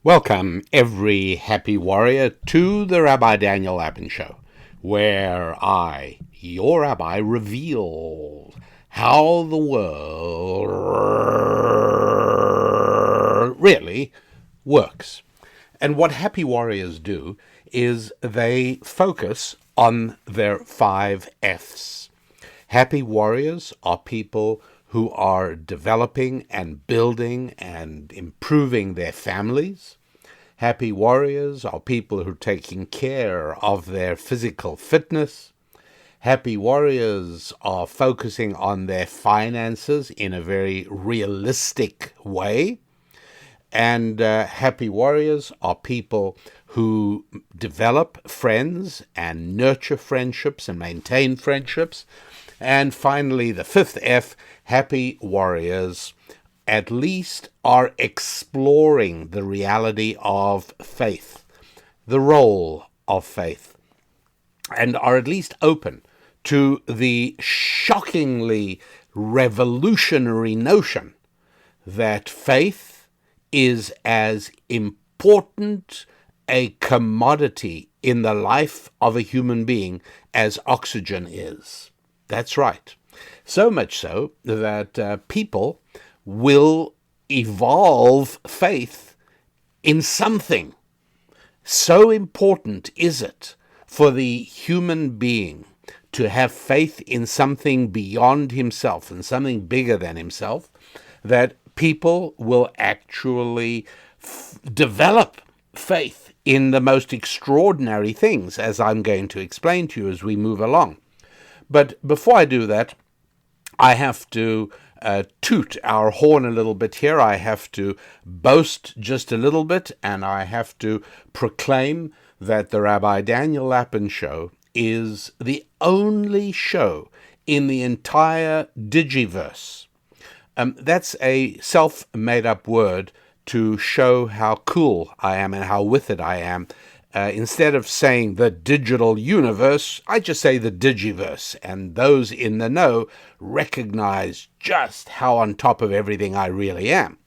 Welcome, every happy warrior, to the Rabbi Daniel Lapin Show, where I, your rabbi, reveal how the world really works. And what happy warriors do is they focus on their 5 F's. Happy warriors are people who are developing and building and improving their families. Happy warriors are people who are taking care of their physical fitness. Happy warriors are focusing on their finances in a very realistic way. And happy warriors are people who develop friends and nurture friendships and maintain friendships. And finally, the 5th F, happy warriors at least are exploring the reality of faith, the role of faith, and are at least open to the shockingly revolutionary notion that faith is as important a commodity in the life of a human being as oxygen is. That's right. So much so that people will evolve faith in something. So important is it for the human being to have faith in something beyond himself and something bigger than himself, that people will actually develop faith in the most extraordinary things, as I'm going to explain to you as we move along. But before I do that, I have to toot our horn a little bit here. I have to boast just a little bit, and I have to proclaim that the Rabbi Daniel Lapin Show is the only show in the entire Digiverse. That's a self-made-up word to show how cool I am and how with it I am. Instead of saying the digital universe, I just say the Digiverse, and those in the know recognize just how on top of everything I really am.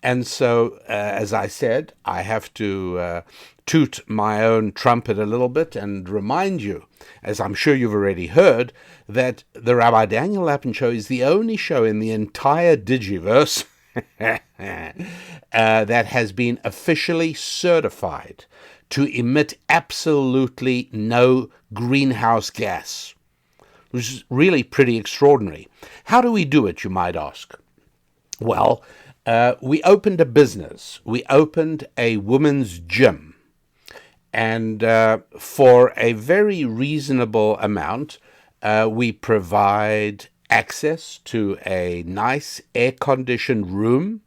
And so, as I said, I have to toot my own trumpet a little bit and remind you, as I'm sure you've already heard, that the Rabbi Daniel Lapin Show is the only show in the entire Digiverse that has been officially certified to emit absolutely no greenhouse gas, which is really pretty extraordinary. How do we do it, you might ask? Well, we opened a business. We opened a women's gym. And for a very reasonable amount, we provide access to a nice air-conditioned room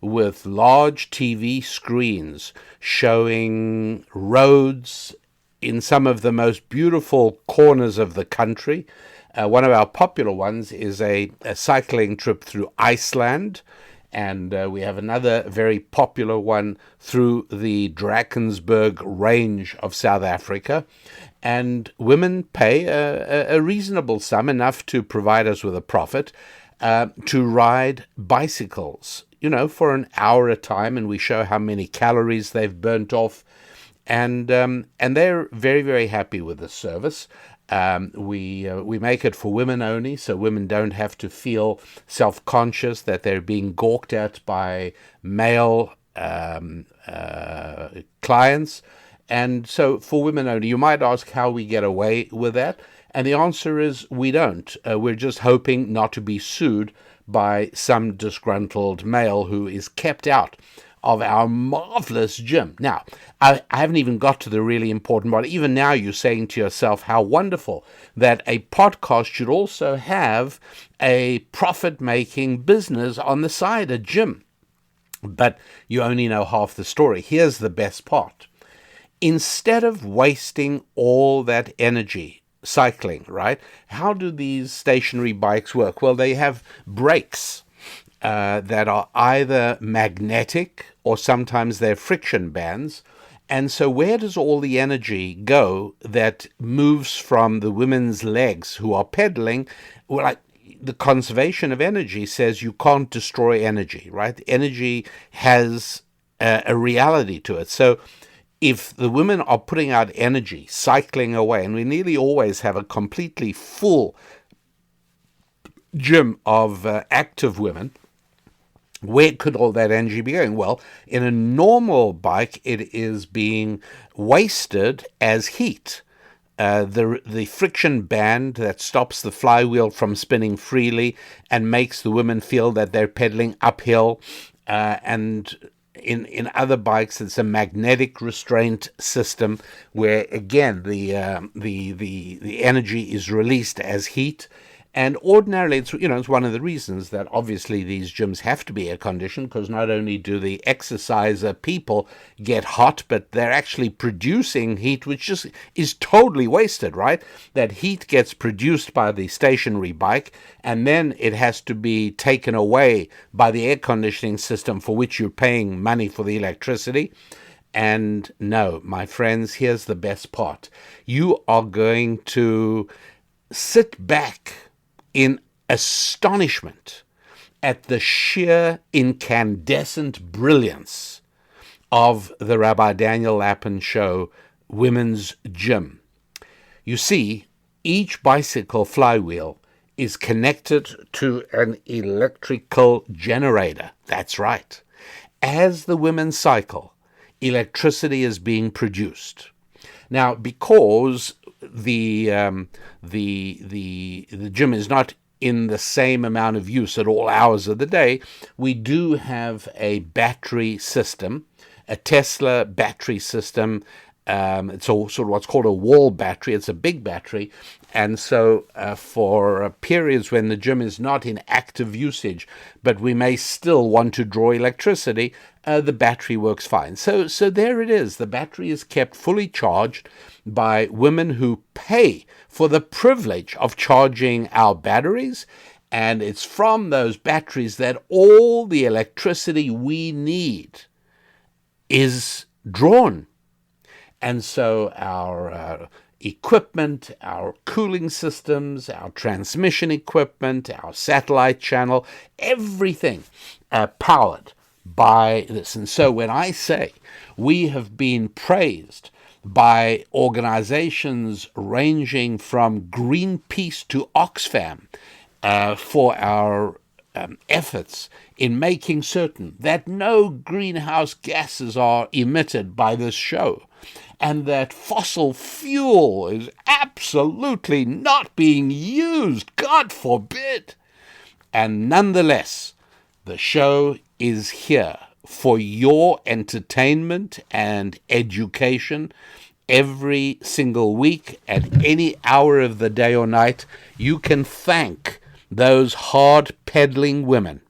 with large TV screens showing roads in some of the most beautiful corners of the country. One of our popular ones is a cycling trip through Iceland, and we have another very popular one through the Drakensberg range of South Africa. And women pay a reasonable sum, enough to provide us with a profit, to ride bicycles, for an hour at a time, and we show how many calories they've burnt off, and they're very, very happy with the service. We make it for women only, so women don't have to feel self-conscious that they're being gawked at by male clients. And so for women only. You might ask how we get away with that, and the answer is we don't. We're just hoping not to be sued by some disgruntled male who is kept out of our marvelous gym. Now, I haven't even got to the really important part. Even now you're saying to yourself how wonderful that a podcast should also have a profit-making business on the side, a gym. But you only know half the story. Here's the best part. Instead of wasting all that energy cycling, right? How do these stationary bikes work? Well, they have brakes that are either magnetic or sometimes they're friction bands. And so where does all the energy go that moves from the women's legs who are pedaling? Well, like the conservation of energy says you can't destroy energy, right? Energy has a reality to it. So if the women are putting out energy, cycling away, and we nearly always have a completely full gym of active women, where could all that energy be going? Well, in a normal bike, it is being wasted as heat. The friction band that stops the flywheel from spinning freely and makes the women feel that they're pedaling uphill. And in other bikes, it's a magnetic restraint system where, again, the energy is released as heat. And ordinarily, it's one of the reasons that obviously these gyms have to be air conditioned, because not only do the exerciser people get hot, but they're actually producing heat, which just is totally wasted, right? That heat gets produced by the stationary bike, and then it has to be taken away by the air conditioning system for which you're paying money for the electricity. And no, my friends, here's the best part. You are going to sit back in astonishment at the sheer incandescent brilliance of the Rabbi Daniel Lapin Show Women's Gym. You see, each bicycle flywheel is connected to an electrical generator. That's right. As the women cycle, electricity is being produced. Now, because the gym is not in the same amount of use at all hours of the day, we do have a battery system, a Tesla battery system. It's sort of what's called a wall battery. It's a big battery. And so for periods when the gym is not in active usage, but we may still want to draw electricity, the battery works fine. So there it is. The battery is kept fully charged by women who pay for the privilege of charging our batteries. And it's from those batteries that all the electricity we need is drawn. And so our equipment, our cooling systems, our transmission equipment, our satellite channel, everything powered by this. And so when I say we have been praised by organizations ranging from Greenpeace to Oxfam for our efforts in making certain that no greenhouse gases are emitted by this show, and that fossil fuel is absolutely not being used, God forbid. And nonetheless, the show is here for your entertainment and education every single week at any hour of the day or night. You can thank those hard peddling women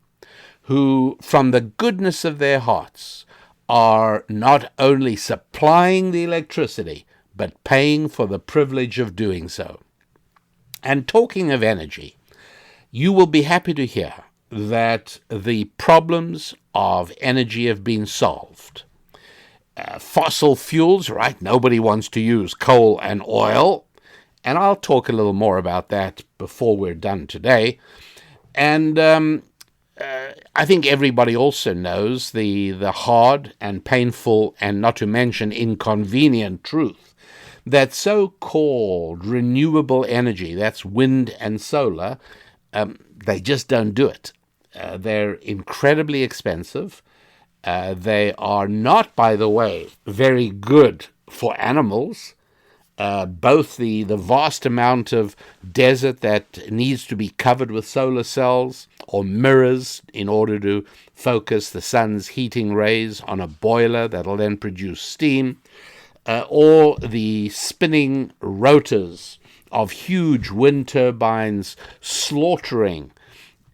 who, from the goodness of their hearts, are not only supplying the electricity, but paying for the privilege of doing so. And talking of energy, you will be happy to hear that the problems of energy have been solved. Fossil fuels, right? Nobody wants to use coal and oil. And I'll talk a little more about that before we're done today. And I think everybody also knows the hard and painful and not to mention inconvenient truth that so-called renewable energy, that's wind and solar, they just don't do it. They're incredibly expensive. They are not, by the way, very good for animals. Both the vast amount of desert that needs to be covered with solar cells or mirrors in order to focus the sun's heating rays on a boiler that'll then produce steam, or the spinning rotors of huge wind turbines slaughtering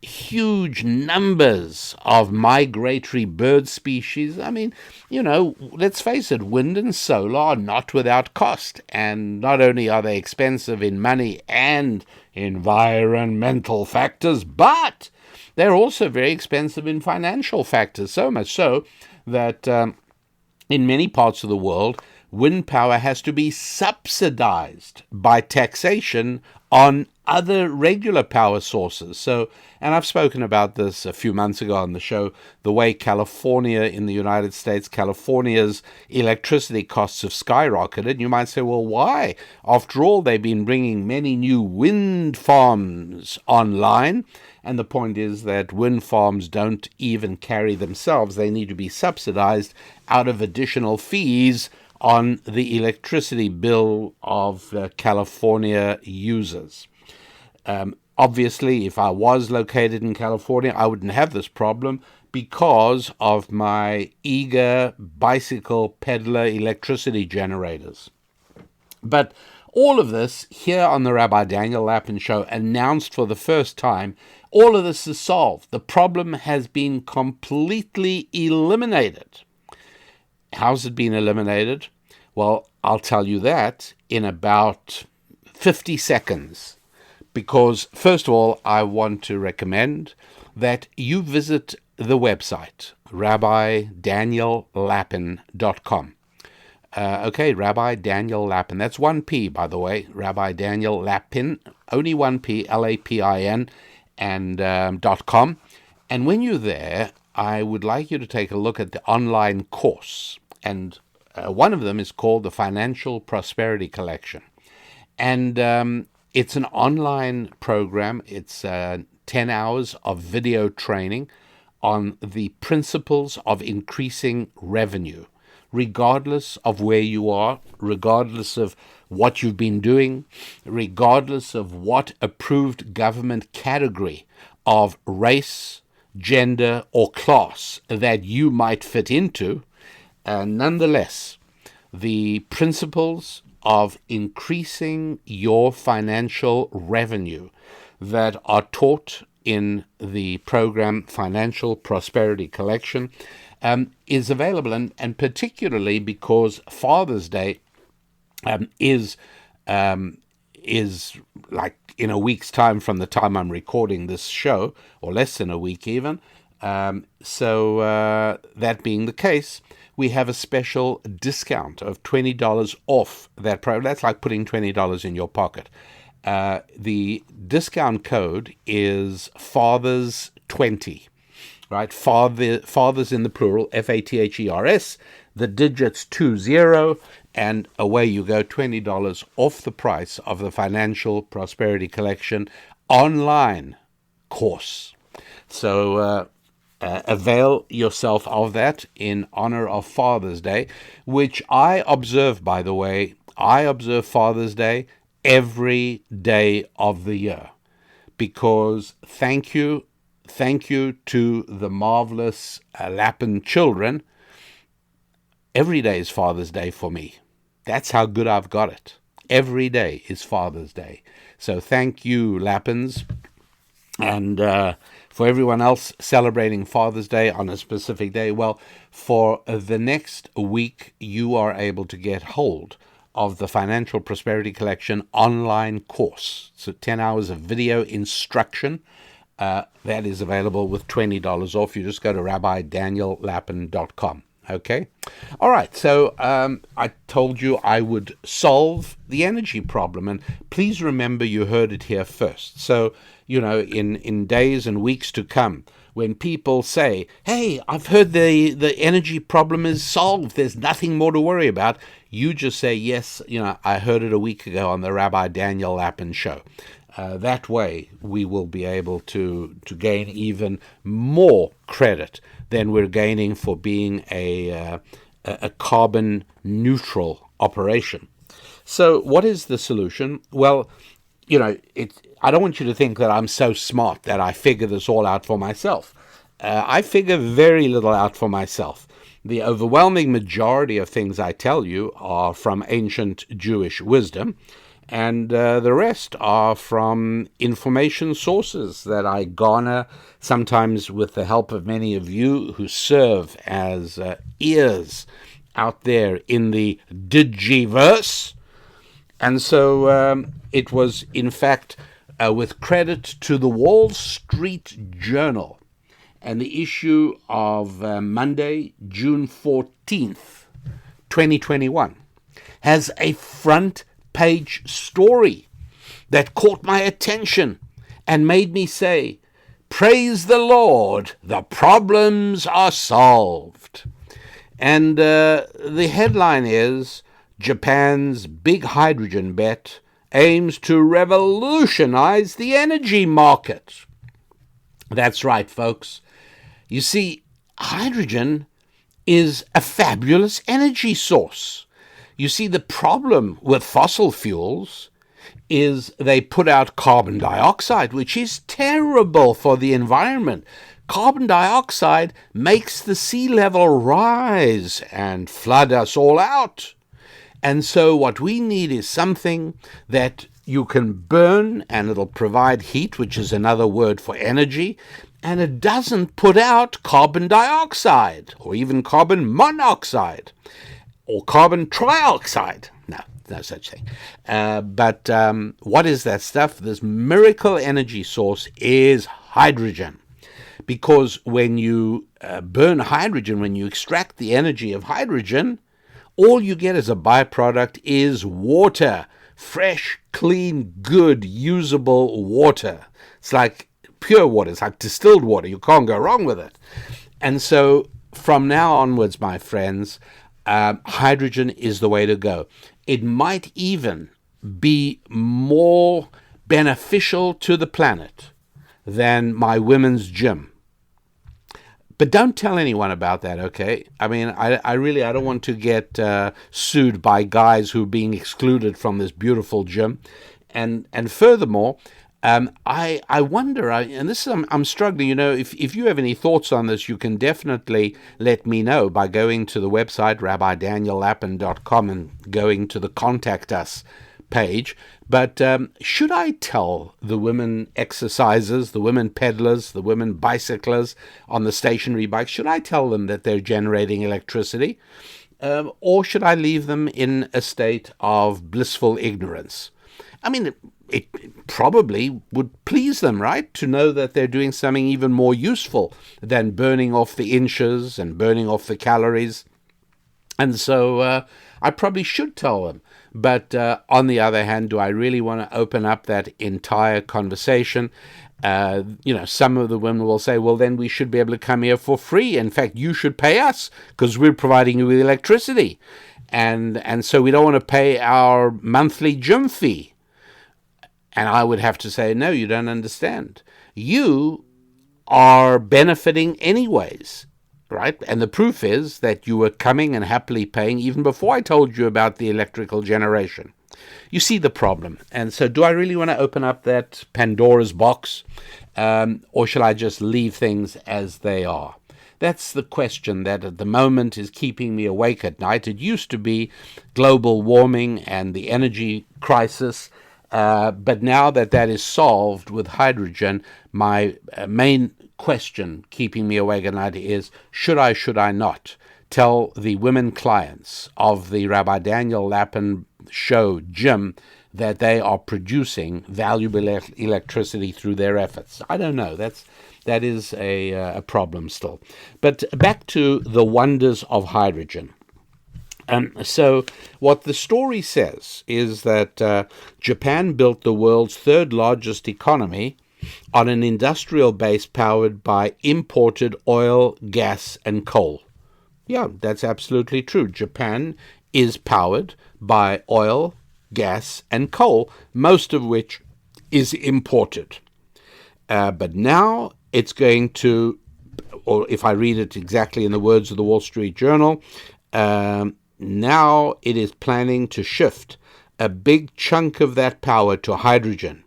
huge numbers of migratory bird species. I mean, let's face it, wind and solar are not without cost. And not only are they expensive in money and environmental factors, but they're also very expensive in financial factors, so much so that in many parts of the world, wind power has to be subsidized by taxation on other regular power sources. So, and I've spoken about this a few months ago on the show, the way California in the United States, California's electricity costs have skyrocketed. You might say, well, why? After all, they've been bringing many new wind farms online. And the point is that wind farms don't even carry themselves. They need to be subsidized out of additional fees on the electricity bill of California users. Obviously, if I was located in California, I wouldn't have this problem because of my eager bicycle peddler electricity generators. But all of this here on the Rabbi Daniel Lapin Show, announced for the first time, all of this is solved. The problem has been completely eliminated. How's it been eliminated? Well, I'll tell you that in about 50 seconds. Because, first of all, I want to recommend that you visit the website, rabbidaniellapin.com. Okay, Rabbi Daniel Lapin. That's one P, by the way. Rabbi Daniel Lapin, only one P, Lapin, and .com. And when you're there, I would like you to take a look at the online course. And one of them is called the Financial Prosperity Collection. And it's an online program. It's 10 hours of video training on the principles of increasing revenue, regardless of where you are, regardless of what you've been doing, regardless of what approved government category of race, gender, or class that you might fit into. Nonetheless, the principles of increasing your financial revenue that are taught in the program Financial Prosperity Collection is available, and particularly because Father's Day is like in a week's time from the time I'm recording this show, or less than a week even. So that being the case, we have a special discount of $20 off that program. That's like putting $20 in your pocket. The discount code is Fathers20, right? Fathers in the plural, Fathers, the digits 20, and away you go, $20 off the price of the Financial Prosperity Collection online course. So avail yourself of that in honor of Father's Day, which I observe, by the way. I observe Father's Day every day of the year because thank you to the marvelous Lapin children. Every day is Father's Day for me. That's how good I've got it. Every day is Father's Day. So thank you, Lapins. And for everyone else celebrating Father's Day on a specific day, well, for the next week, you are able to get hold of the Financial Prosperity Collection online course. So 10 hours of video instruction. That is available with $20 off. You just go to rabbidaniellapin.com. Okay? All right, so I told you I would solve the energy problem, and please remember you heard it here first. So, you know, in days and weeks to come, when people say, hey, I've heard the energy problem is solved, there's nothing more to worry about, you just say, yes, you know, I heard it a week ago on the Rabbi Daniel Lapin Show. That way, we will be able to gain even more credit than we're gaining for being a carbon neutral operation. So what is the solution? Well, you know, I don't want you to think that I'm so smart that I figure this all out for myself. I figure very little out for myself. The overwhelming majority of things I tell you are from ancient Jewish wisdom, and the rest are from information sources that I garner, sometimes with the help of many of you who serve as ears out there in the digiverse. And so it was, in fact, with credit to the Wall Street Journal and the issue of Monday, June 14th, 2021, has a front page story that caught my attention and made me say, "Praise the Lord, the problems are solved." And the headline is, "Japan's big hydrogen bet aims to revolutionize the energy market." That's right, folks. You see, hydrogen is a fabulous energy source. You see, the problem with fossil fuels is they put out carbon dioxide, which is terrible for the environment. Carbon dioxide makes the sea level rise and flood us all out. And so what we need is something that you can burn and it'll provide heat, which is another word for energy, and it doesn't put out carbon dioxide or even carbon monoxide or carbon trioxide. No such thing. But what is that stuff? This miracle energy source is hydrogen. Because when you burn hydrogen, when you extract the energy of hydrogen, all you get as a byproduct is water. Fresh, clean, good, usable water. It's like pure water. It's like distilled water. You can't go wrong with it. And so from now onwards, my friends, hydrogen is the way to go. It might even be more beneficial to the planet than my women's gym. But don't tell anyone about that, okay? I mean, I don't want to get sued by guys who are being excluded from this beautiful gym. And furthermore, I wonder, and this is, I'm struggling, if you have any thoughts on this, you can definitely let me know by going to the website, rabbidaniellapin.com, and going to the Contact Us page. But should I tell the women exercisers, the women peddlers, the women bicyclers on the stationary bikes, should I tell them that they're generating electricity? Or should I leave them in a state of blissful ignorance? I mean, it probably would please them, right, to know that they're doing something even more useful than burning off the inches and burning off the calories. And so I probably should tell them. But on the other hand, do I really want to open up that entire conversation? Some of the women will say, well, then we should be able to come here for free. In fact, you should pay us because we're providing you with electricity. And so we don't want to pay our monthly gym fee. And I would have to say, no, you don't understand. You are benefiting anyways. Right? And the proof is that you were coming and happily paying even before I told you about the electrical generation. You see the problem. And so do I really want to open up that Pandora's box? Or shall I just leave things as they are? That's the question that at the moment is keeping me awake at night. It used to be global warming and the energy crisis. But now that is solved with hydrogen, my main question keeping me awake at night is, should I not tell the women clients of the Rabbi Daniel Lapin Show gym that they are producing valuable electricity through their efforts? I don't know. That is a problem still. But back to the wonders of hydrogen. So what the story says is that Japan built the world's third largest economy on an industrial base powered by imported oil, gas, and coal. Yeah, that's absolutely true. Japan is powered by oil, gas, and coal, most of which is imported. But now it's going to, or if I read it exactly in the words of the Wall Street Journal, now it is planning to shift a big chunk of that power to hydrogen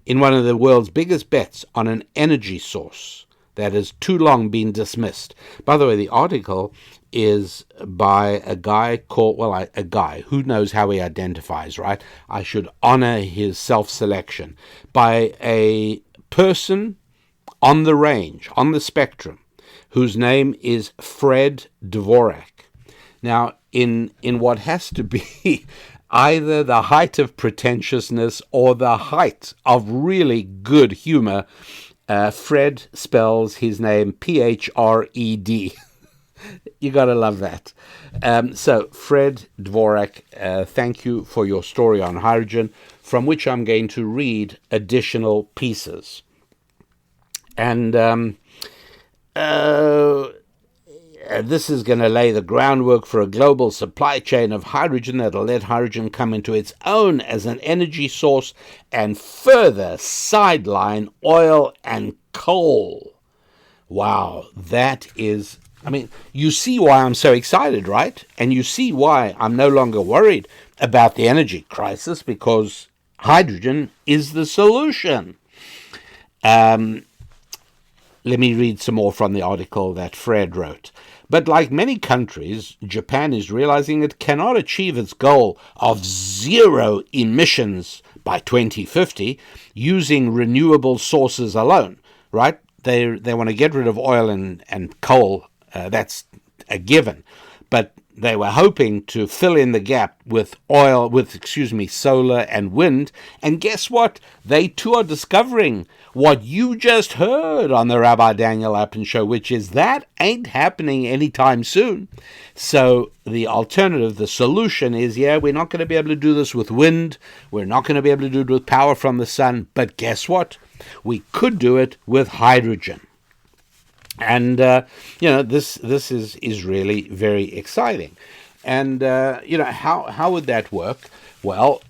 in one of the world's biggest bets on an energy source that has too long been dismissed. By the way, the article is by a guy called, a guy, who knows how he identifies, right? I should honor his self-selection. By a person on the range, on the spectrum, whose name is Fred Dvorak. Now, in what has to be either the height of pretentiousness or the height of really good humor, Fred spells his name P-H-R-E-D. You got to love that. So, Fred Dvorak, thank you for your story on hydrogen, from which I'm going to read additional pieces. And this is going to lay the groundwork for a global supply chain of hydrogen that'll let hydrogen come into its own as an energy source and further sideline oil and coal. Wow, that is, I mean, you see why I'm so excited, right? And you see why I'm no longer worried about the energy crisis, because hydrogen is the solution. Let me read some more from the article that Fred wrote. But like many countries, Japan is realizing it cannot achieve its goal of zero emissions by 2050 using renewable sources alone, right? They want to get rid of oil and coal. That's a given. But they were hoping to fill in the gap with solar and wind. And guess what? They too are discovering what you just heard on the Rabbi Daniel Lapin Show, which is that ain't happening anytime soon. So the alternative, the solution is, we're not going to be able to do this with wind. We're not going to be able to do it with power from the sun. But guess what? We could do it with hydrogen. And, this is really very exciting. And, how would that work? Well,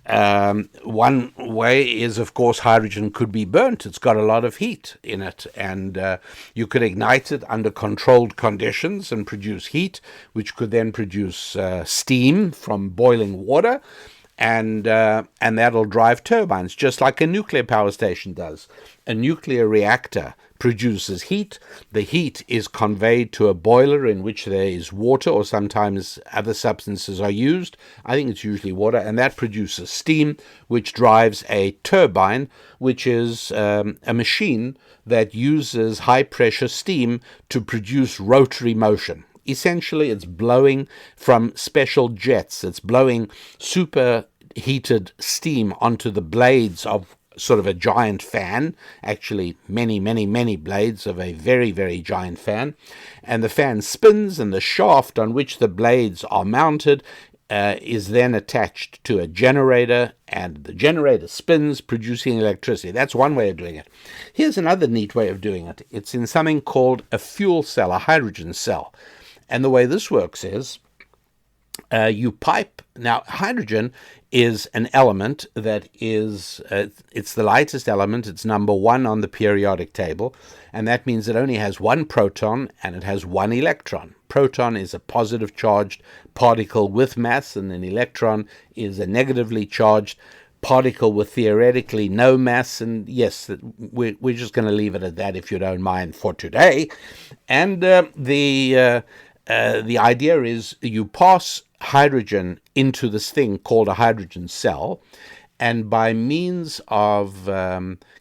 one way is, of course, hydrogen could be burnt. It's got a lot of heat in it, and you could ignite it under controlled conditions and produce heat, which could then produce steam from boiling water, and that'll drive turbines, just like a nuclear power station does. A nuclear reactor produces heat. The heat is conveyed to a boiler in which there is water, or sometimes other substances are used. I think it's usually water, and that produces steam, which drives a turbine, which is a machine that uses high-pressure steam to produce rotary motion. Essentially, it's blowing from special jets. It's blowing superheated steam onto the blades of sort of a giant fan, actually many, many, many blades of a very, very giant fan. And the fan spins, and the shaft on which the blades are mounted is then attached to a generator, and the generator spins, producing electricity. That's one way of doing it. Here's another neat way of doing it. It's in something called a fuel cell, a hydrogen cell. And the way this works is you pipe. Now, hydrogen is an element that is, it's the lightest element. It's number 1 on the periodic table, and that means it only has one proton and it has one electron. Proton is a positive charged particle with mass, and an electron is a negatively charged particle with theoretically no mass. And yes, we're just going to leave it at that, if you don't mind, for today. And the idea is you pass hydrogen into this thing called a hydrogen cell, and by means of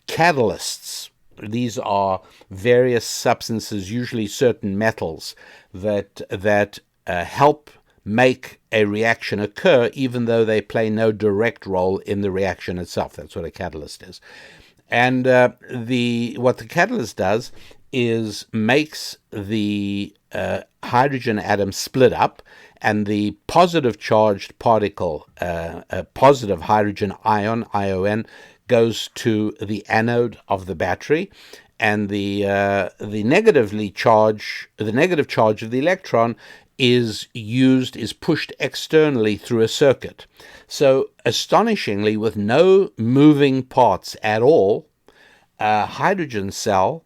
catalysts, these are various substances, usually certain metals, that help make a reaction occur, even though they play no direct role in the reaction itself. That's what a catalyst is. And what the catalyst does is makes the hydrogen atom split up, and the positive charged particle, a positive hydrogen ion, ION, goes to the anode of the battery, and the negative charge of the electron is pushed externally through a circuit. So astonishingly, with no moving parts at all, a hydrogen cell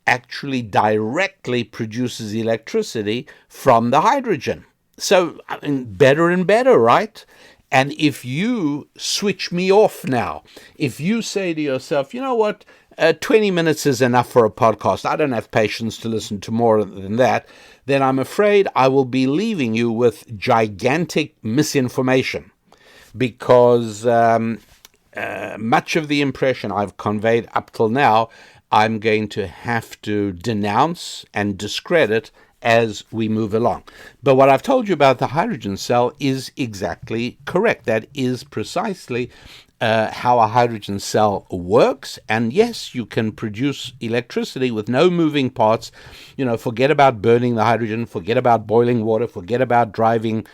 actually directly produces electricity from the hydrogen. So, I mean, better and better, right? And if you switch me off now, if you say to yourself, you know what, 20 minutes is enough for a podcast, I don't have patience to listen to more than that, then I'm afraid I will be leaving you with gigantic misinformation, because much of the impression I've conveyed up till now, I'm going to have to denounce and discredit as we move along. But what I've told you about the hydrogen cell is exactly correct. That is precisely how a hydrogen cell works. And yes, you can produce electricity with no moving parts. Forget about burning the hydrogen, forget about boiling water, forget about driving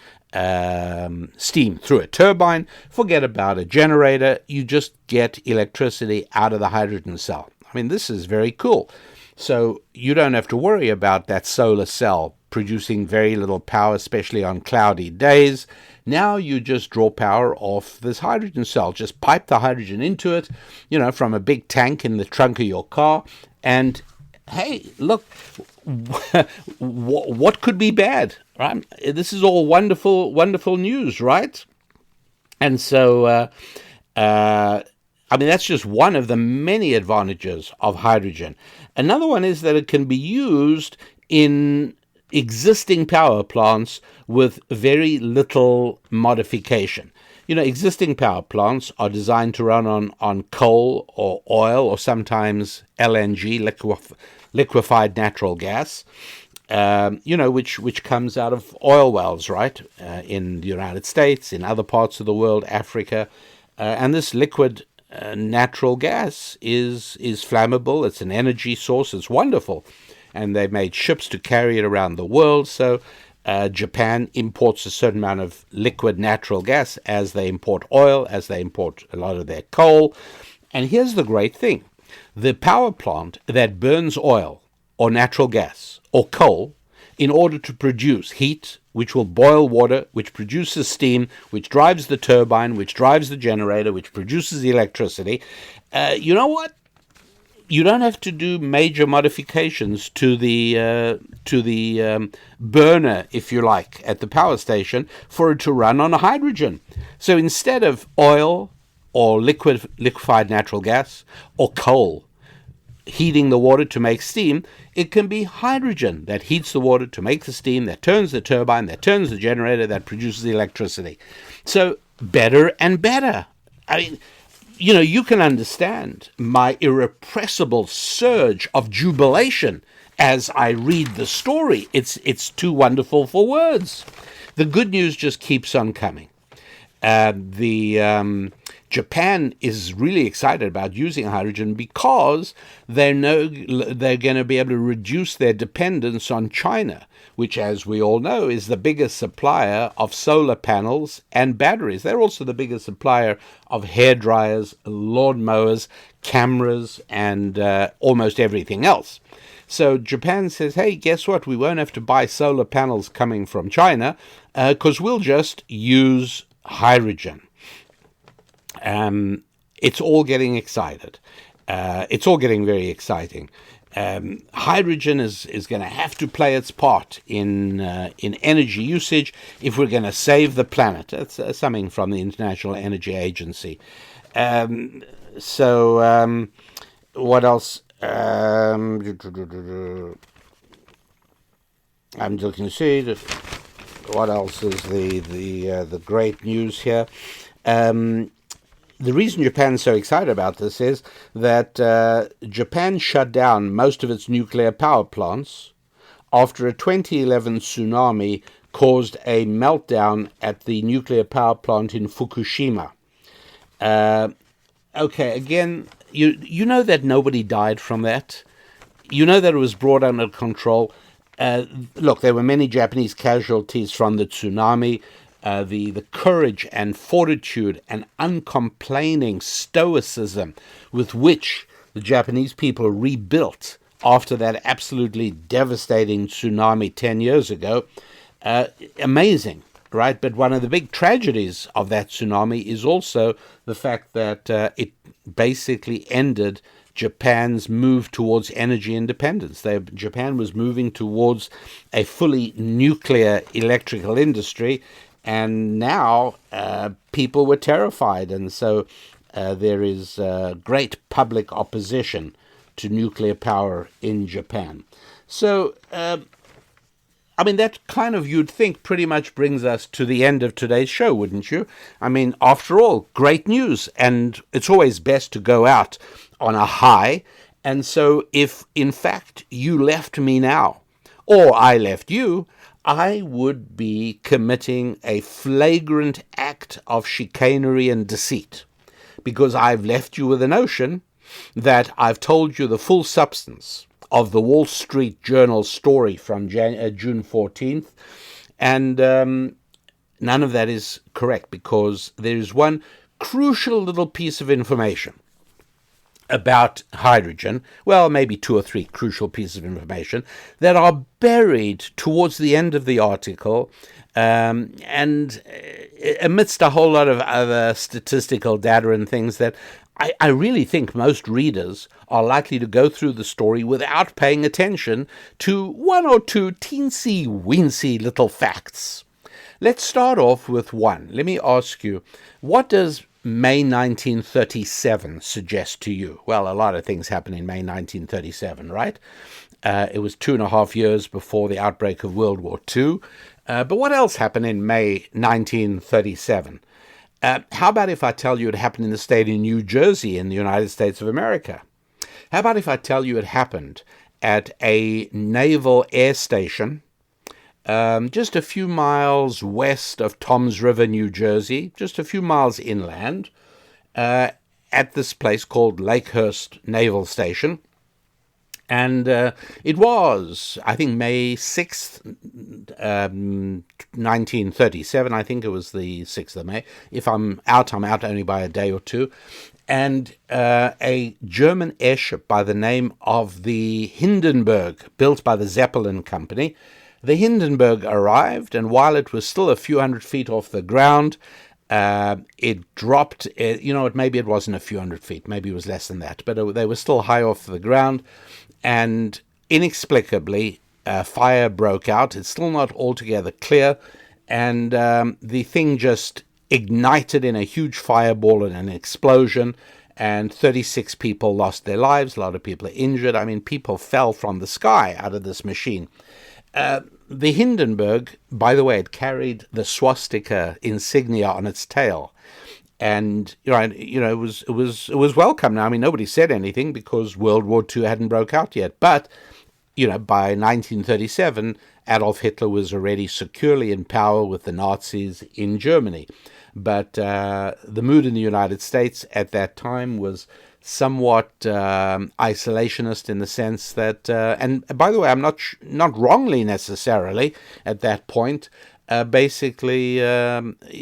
steam through a turbine, forget about a generator. You just get electricity out of the hydrogen cell. I mean, this is very cool. So you don't have to worry about that solar cell producing very little power, especially on cloudy days. Now you just draw power off this hydrogen cell. Just pipe the hydrogen into it, from a big tank in the trunk of your car. And hey, look, what could be bad, right? This is all wonderful, wonderful news, right? And so, that's just one of the many advantages of hydrogen. Another one is that it can be used in existing power plants with very little modification. Existing power plants are designed to run on coal or oil or sometimes LNG, liquefied natural gas, which comes out of oil wells, right, in the United States, in other parts of the world, Africa. And this liquid natural gas is flammable. It's an energy source. It's wonderful. And they made ships to carry it around the world. So Japan imports a certain amount of liquid natural gas as they import oil, as they import a lot of their coal. And here's the great thing. The power plant that burns oil or natural gas or coal in order to produce heat, which will boil water, which produces steam, which drives the turbine, which drives the generator, which produces the electricity, you know what? You don't have to do major modifications to the burner, if you like, at the power station for it to run on hydrogen. So instead of oil or liquefied natural gas or coal heating the water to make steam, it can be hydrogen that heats the water to make the steam, that turns the turbine, that turns the generator, that produces the electricity. So better and better. I mean, you can understand my irrepressible surge of jubilation as I read the story. It's too wonderful for words. The good news just keeps on coming. Japan is really excited about using hydrogen because they know they're going to be able to reduce their dependence on China, which, as we all know, is the biggest supplier of solar panels and batteries. They're also the biggest supplier of hairdryers, lawnmowers, cameras, and almost everything else. So Japan says, hey, guess what? We won't have to buy solar panels coming from China because we'll just use hydrogen. It's all getting excited. It's all getting very exciting. Hydrogen is going to have to play its part in energy usage if we're going to save the planet. That's something from the International Energy Agency. What else? I'm looking to see what else is the great news here. The reason Japan's so excited about this is that Japan shut down most of its nuclear power plants after a 2011 tsunami caused a meltdown at the nuclear power plant in Fukushima. Again, you know that nobody died from that. You know that it was brought under control. Look, there were many Japanese casualties from the tsunami. The courage and fortitude and uncomplaining stoicism with which the Japanese people rebuilt after that absolutely devastating tsunami 10 years ago, amazing, right? But one of the big tragedies of that tsunami is also the fact that it basically ended Japan's move towards energy independence. Japan was moving towards a fully nuclear electrical industry, and now people were terrified, and so there is great public opposition to nuclear power in Japan. So, that kind of, you'd think, pretty much brings us to the end of today's show, wouldn't you? After all, great news, and it's always best to go out on a high. And so if, in fact, you left me now or I left you, I would be committing a flagrant act of chicanery and deceit, because I've left you with a notion that I've told you the full substance of the Wall Street Journal story from June 14th, and none of that is correct, because there is one crucial little piece of information about hydrogen, well, maybe two or three crucial pieces of information that are buried towards the end of the article, and amidst a whole lot of other statistical data and things that I really think most readers are likely to go through the story without paying attention to one or two teensy-weensy little facts. Let's start off with one. Let me ask you, what does May 1937 suggest to you? Well, a lot of things happened in May 1937, right? It was 2.5 years before the outbreak of World War II. But what else happened in May 1937? How about if I tell you it happened in the state of New Jersey in the United States of America? How about if I tell you it happened at a naval air station just a few miles west of Toms River, New Jersey, just a few miles inland, at this place called Lakehurst Naval Station? And it was, I think, May 6th, 1937. I think it was the 6th of May. If I'm out only by a day or two. And a German airship by the name of the Hindenburg, built by the Zeppelin Company. The Hindenburg arrived, and while it was still a few hundred feet off the ground, it dropped. Maybe it wasn't a few hundred feet, maybe it was less than that, but they were still high off the ground, and inexplicably, fire broke out. It's still not altogether clear, and the thing just ignited in a huge fireball and an explosion, and 36 people lost their lives. A lot of people are injured. I mean, people fell from the sky out of this machine. The Hindenburg, by the way, it carried the swastika insignia on its tail, and it was welcome. Now, I mean, nobody said anything because World War II hadn't broke out yet. But by 1937, Adolf Hitler was already securely in power with the Nazis in Germany. But the mood in the United States at that time was somewhat isolationist, in the sense that, and by the way, I'm not wrongly necessarily at that point, basically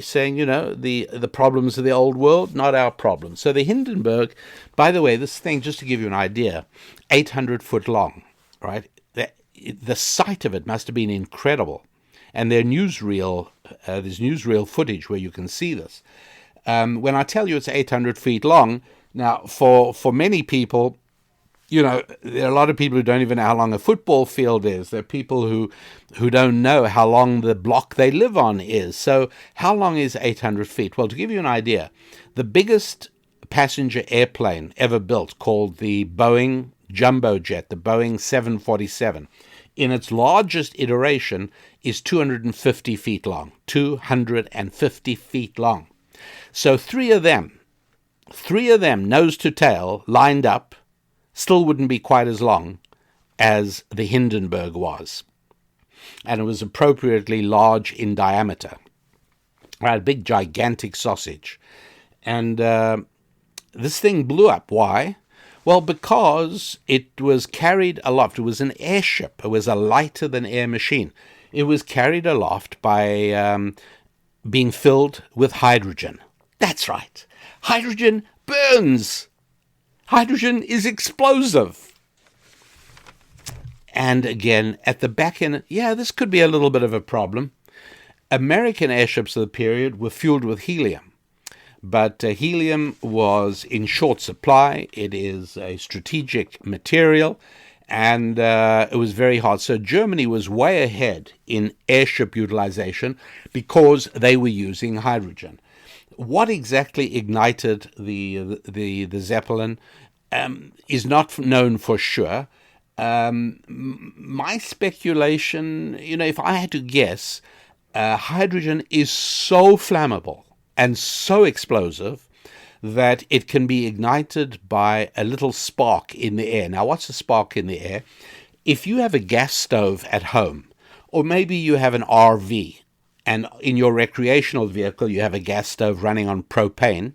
saying, the problems of the old world, not our problems. So the Hindenburg, by the way, this thing, just to give you an idea, 800 foot long, right? The sight of it must have been incredible. And there's newsreel footage where you can see this. When I tell you it's 800 feet long, now, for many people, there are a lot of people who don't even know how long a football field is. There are people who don't know how long the block they live on is. So how long is 800 feet? Well, to give you an idea, the biggest passenger airplane ever built, called the Boeing jumbo jet, the Boeing 747, in its largest iteration is 250 feet long. 250 feet long. So three of them, nose to tail, lined up, still wouldn't be quite as long as the Hindenburg was. And it was appropriately large in diameter. Right, a big, gigantic sausage. And this thing blew up. Why? Well, because it was carried aloft. It was an airship. It was a lighter-than-air machine. It was carried aloft by being filled with hydrogen. That's right. Hydrogen burns. Hydrogen is explosive. And again, at the back end, this could be a little bit of a problem. American airships of the period were fueled with helium. But helium was in short supply. It is a strategic material, and it was very hard. So Germany was way ahead in airship utilization because they were using hydrogen. What exactly ignited the Zeppelin is not known for sure. My speculation, if I had to guess, hydrogen is so flammable and so explosive that it can be ignited by a little spark in the air. Now, what's a spark in the air? if you have a gas stove at home, or maybe you have an RV, and in your recreational vehicle you have a gas stove running on propane,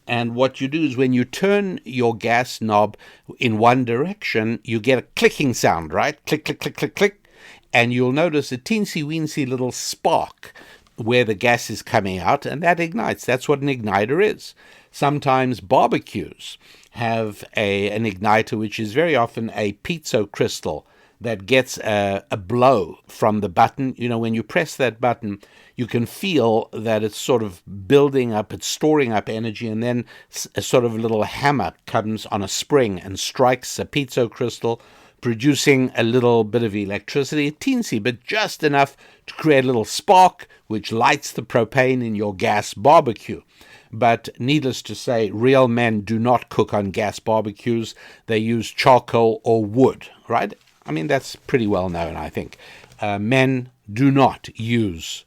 and what you do is when you turn your gas knob in one direction, you get a clicking sound, right? Click, click, click, click, click. And you'll notice a teensy-weensy little spark where the gas is coming out, and that ignites. That's what an igniter is. Sometimes barbecues have an igniter, which is very often a piezo crystal that gets a blow from the button. You know, when you press that button, you can feel that it's sort of building up, it's storing up energy, and then a sort of little hammer comes on a spring and strikes a piezo crystal, producing a little bit of electricity, teensy, but just enough to create a little spark, which lights the propane in your gas barbecue. But needless to say, real men do not cook on gas barbecues. They use charcoal or wood, right? I mean, that's pretty well known, I think. Men do not use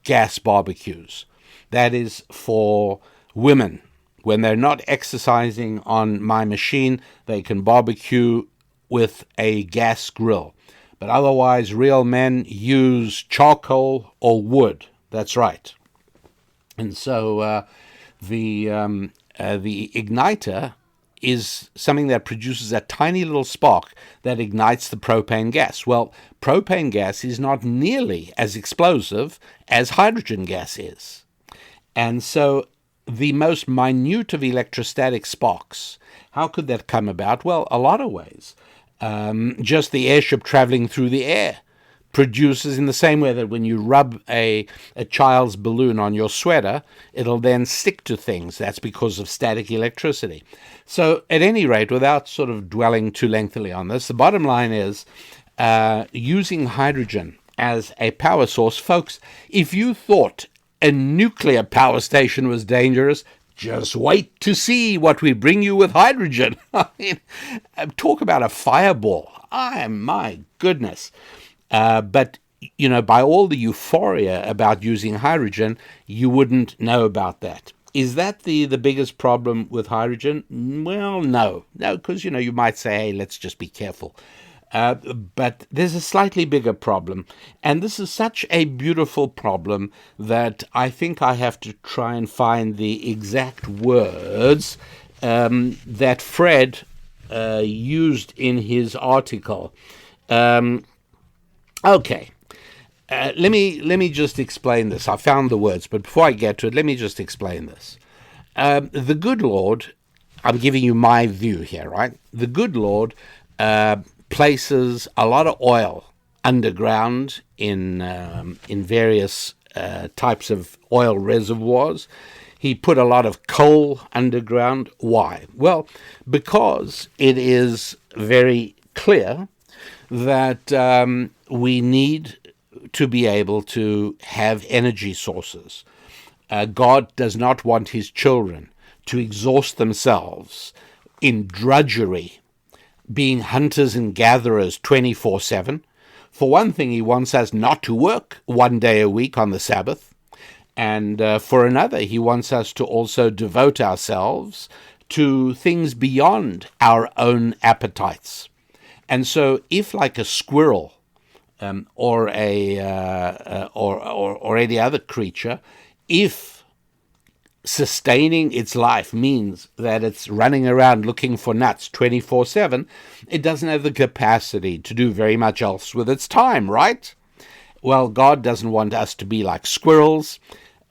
gas barbecues. That is for women. When they're not exercising on my machine, they can barbecue with a gas grill. But otherwise, real men use charcoal or wood. That's right. And so the igniter is something that produces a tiny little spark that ignites the propane gas. Well, propane gas is not nearly as explosive as hydrogen gas is. And so the most minute of electrostatic sparks, how could that come about? Well, a lot of ways. Just the airship traveling through the air produces, in the same way that when you rub a child's balloon on your sweater, it'll then stick to things. That's because of static electricity. So at any rate, without sort of dwelling too lengthily on this, the bottom line is using hydrogen as a power source. Folks, if you thought a nuclear power station was dangerous, just wait to see what we bring you with hydrogen. I mean, talk about a fireball. My goodness. But, you know, by all the euphoria about using hydrogen, you wouldn't know about that. Is that the biggest problem with hydrogen? Well, no, because, you know, you might say, hey, let's just be careful. But there's a slightly bigger problem. And this is such a beautiful problem that I think I have to try and find the exact words that Fred used in his article. Okay. Let me just explain this. I found the words, but before I get to it, let me just explain this. The good Lord, I'm giving you my view here, right? The good Lord places a lot of oil underground in various types of oil reservoirs. He put a lot of coal underground. Why? Well, because it is very clear that we need to be able to have energy sources. God does not want his children to exhaust themselves in drudgery, being hunters and gatherers 24/7. For one thing, he wants us not to work one day a week on the Sabbath. And for another, he wants us to also devote ourselves to things beyond our own appetites. And so if, like a squirrel or any other creature, if sustaining its life means that it's running around looking for nuts 24/7, it doesn't have the capacity to do very much else with its time, right? Well, God doesn't want us to be like squirrels.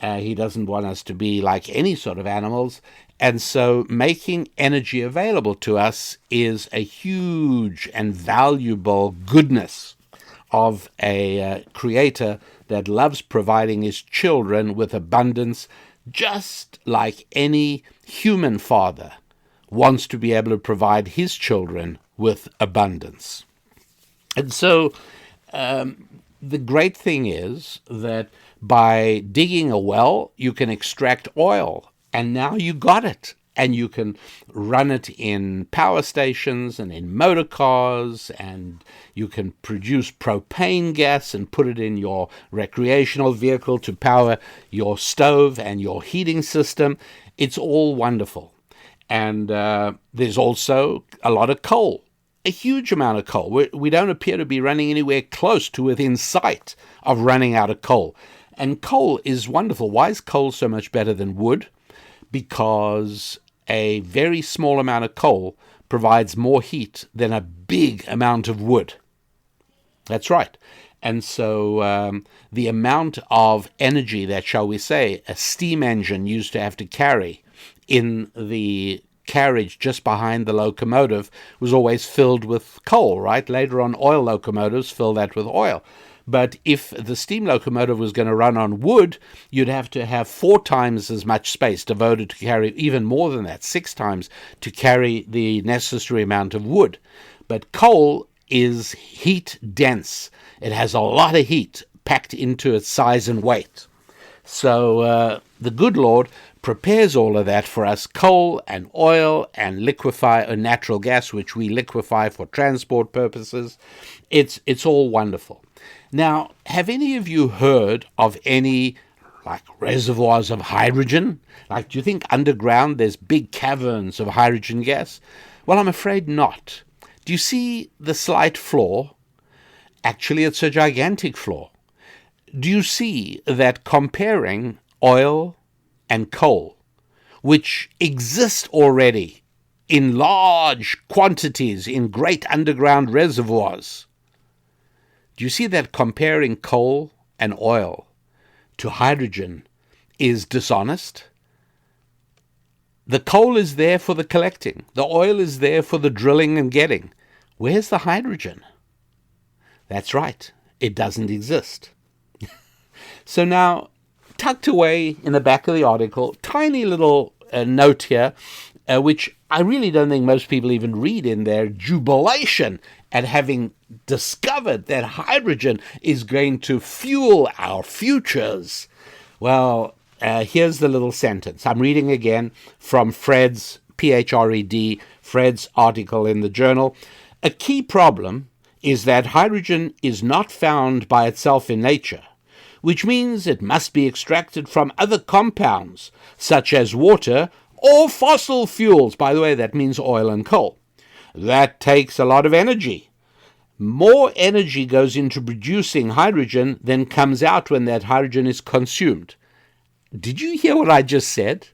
He doesn't want us to be like any sort of animals. And so making energy available to us is a huge and valuable goodness of a creator that loves providing his children with abundance, just like any human father wants to be able to provide his children with abundance. And so the great thing is that by digging a well, you can extract oil, and now you got it. And you can run it in power stations and in motor cars, and you can produce propane gas and put it in your recreational vehicle to power your stove and your heating system. It's all wonderful. And there's also a lot of coal a huge amount of coal. We don't appear to be running anywhere close to within sight of running out of coal. And coal is wonderful. Why is coal so much better than wood? Because a very small amount of coal provides more heat than a big amount of wood. That's right. And so the amount of energy that, shall we say, a steam engine used to have to carry in the carriage just behind the locomotive was always filled with coal, right? Later on, oil locomotives fill that with oil. But if the steam locomotive was going to run on wood, you'd have to have 4 times as much space devoted to carry, even more than that, 6 times, to carry the necessary amount of wood. But coal is heat dense. It has a lot of heat packed into its size and weight. So the good Lord prepares all of that for us, coal and oil and natural gas, which we liquefy for transport purposes. It's all wonderful. Now, have any of you heard of any reservoirs of hydrogen? Do you think underground there's big caverns of hydrogen gas? Well, I'm afraid not. Do you see the slight flaw? Actually, it's a gigantic flaw. Do you see that comparing oil and coal, which exist already in large quantities in great underground reservoirs, do you see that comparing coal and oil to hydrogen is dishonest? The coal is there for the collecting. The oil is there for the drilling and getting. Where's the hydrogen? That's right. It doesn't exist. So now, tucked away in the back of the article, tiny little note here, which I really don't think most people even read in their jubilation at having discovered that hydrogen is going to fuel our futures. Well, here's the little sentence. I'm reading again from Fred's, P-H-R-E-D, Fred's article in the journal. A key problem is that hydrogen is not found by itself in nature, which means it must be extracted from other compounds, such as water or fossil fuels. By the way, that means oil and coal. That takes a lot of energy. More energy goes into producing hydrogen than comes out when that hydrogen is consumed. Did you hear what I just said?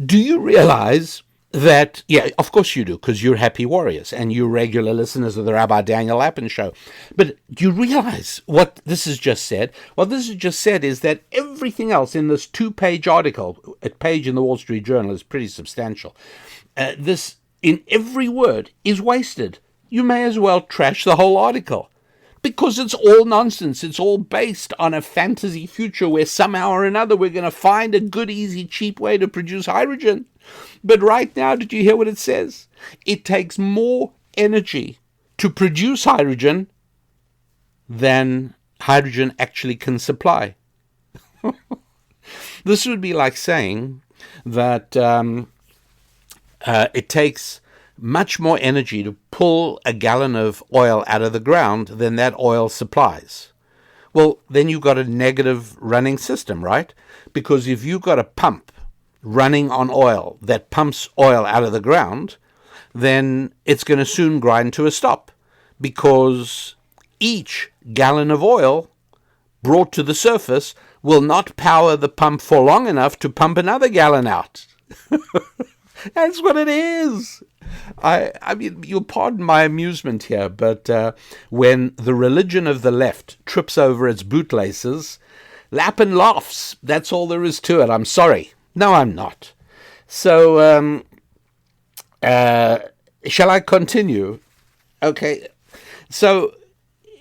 Do you realize that, yeah, of course you do, because you're happy warriors and you're regular listeners of the Rabbi Daniel Lappin Show. But do you realize what this has just said? What this has just said is that everything else in this 2-page article, a page in the Wall Street Journal, is pretty substantial. This, in every word, is wasted. You may as well trash the whole article, because it's all nonsense. It's all based on a fantasy future where somehow or another we're going to find a good, easy, cheap way to produce hydrogen. But right now, did you hear what it says? It takes more energy to produce hydrogen than hydrogen actually can supply. This would be like saying that it takes much more energy to pull a gallon of oil out of the ground than that oil supplies. Well, then you've got a negative running system, right? Because if you've got a pump running on oil that pumps oil out of the ground, then it's going to soon grind to a stop, because each gallon of oil brought to the surface will not power the pump for long enough to pump another gallon out. That's what it is. I mean, you'll pardon my amusement here, but when the religion of the left trips over its bootlaces, Lappin laughs. That's all there is to it. I'm sorry. No, I'm not. So, shall I continue? Okay. So,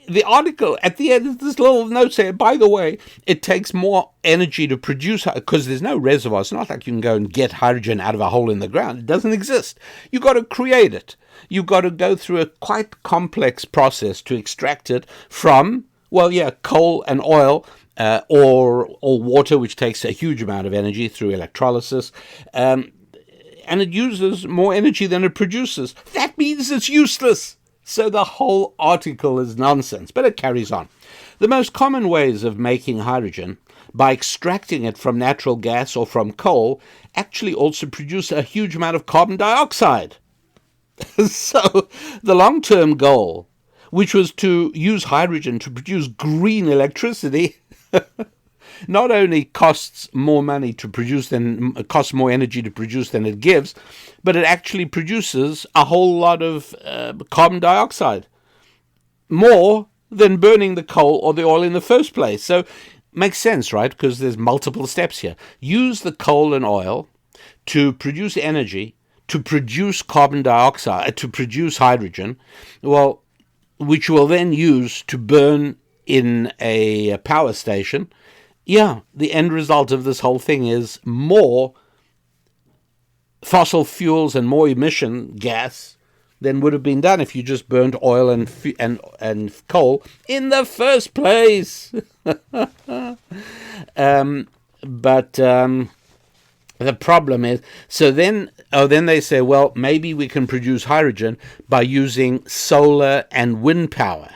the article, at the end of this little note saying, by the way, it takes more energy to produce, because there's no reservoir. It's not like you can go and get hydrogen out of a hole in the ground. It doesn't exist. You've got to create it. You've got to go through a quite complex process to extract it from, well, yeah, coal and oil, or water, which takes a huge amount of energy through electrolysis. And it uses more energy than it produces. That means it's useless. So the whole article is nonsense, but it carries on. The most common ways of making hydrogen, by extracting it from natural gas or from coal, actually also produce a huge amount of carbon dioxide. So the long-term goal, which was to use hydrogen to produce green electricity, not only costs more money to produce than costs more energy to produce than it gives, but it actually produces a whole lot of carbon dioxide, more than burning the coal or the oil in the first place. So makes sense, right? Because there's multiple steps here. Use the coal and oil to produce energy, to produce carbon dioxide, to produce hydrogen, well, which you will then use to burn in a power station. Yeah, the end result of this whole thing is more fossil fuels and more emission gas than would have been done if you just burned oil and coal in the first place. But the problem is, so then they say, well, maybe we can produce hydrogen by using solar and wind power.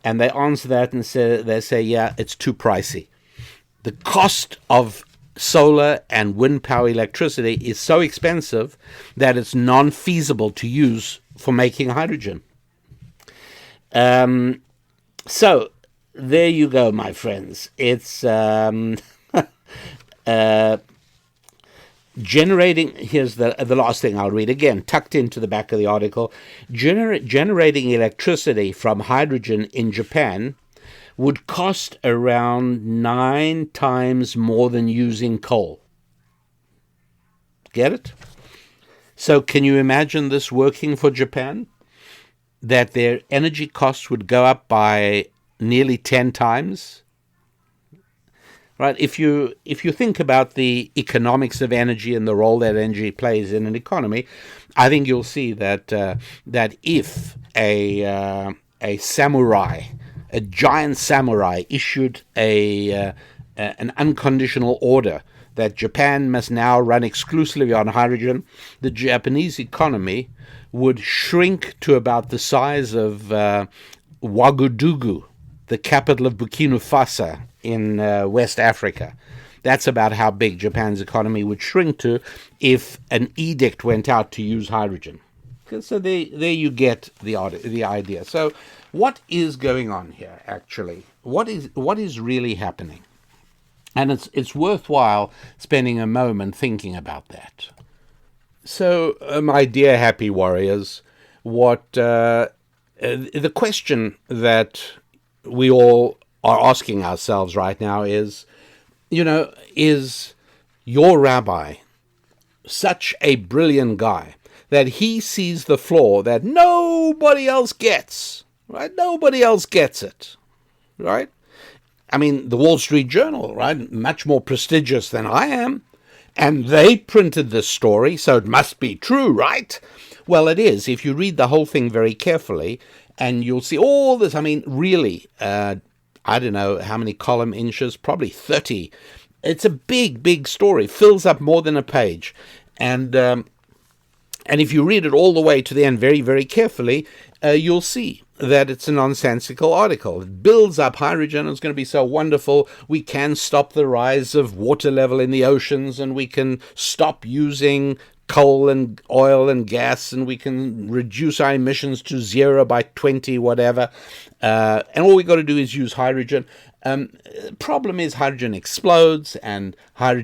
And they answer that and say, yeah, it's too pricey. The cost of solar and wind power electricity is so expensive that it's non-feasible to use for making hydrogen. So there you go, my friends. It's generating. Here's the last thing I'll read again, tucked into the back of the article. Generating electricity from hydrogen in Japan would cost around 9 times more than using coal. Get it? So can you imagine this working for Japan? That their energy costs would go up by nearly 10 times? Right? If you think about the economics of energy and the role that energy plays in an economy, I think you'll see that that if a samurai, a giant samurai, issued an unconditional order that Japan must now run exclusively on hydrogen, the Japanese economy would shrink to about the size of Ouagadougou, the capital of Burkina Faso in West Africa. That's about how big Japan's economy would shrink to if an edict went out to use hydrogen. So there you get the idea. So what is going on here, actually? What is really happening? And it's worthwhile spending a moment thinking about that. So, my dear happy warriors, what the question that we all are asking ourselves right now is, is your rabbi such a brilliant guy that he sees the flaw that nobody else gets, right? Nobody else gets it, right? I mean, the Wall Street Journal, right? Much more prestigious than I am. And they printed this story, so it must be true, right? Well, it is. If you read the whole thing very carefully, and you'll see all this, I mean, really, I don't know how many column inches, probably 30. It's a big, big story. Fills up more than a page. And if you read it all the way to the end very, very carefully, you'll see that it's a nonsensical article. It builds up hydrogen. It's going to be so wonderful. We can stop the rise of water level in the oceans, and we can stop using coal and oil and gas, and we can reduce our emissions to 0 by 20, whatever. And all we got to do is use hydrogen. Problem is hydrogen explodes, and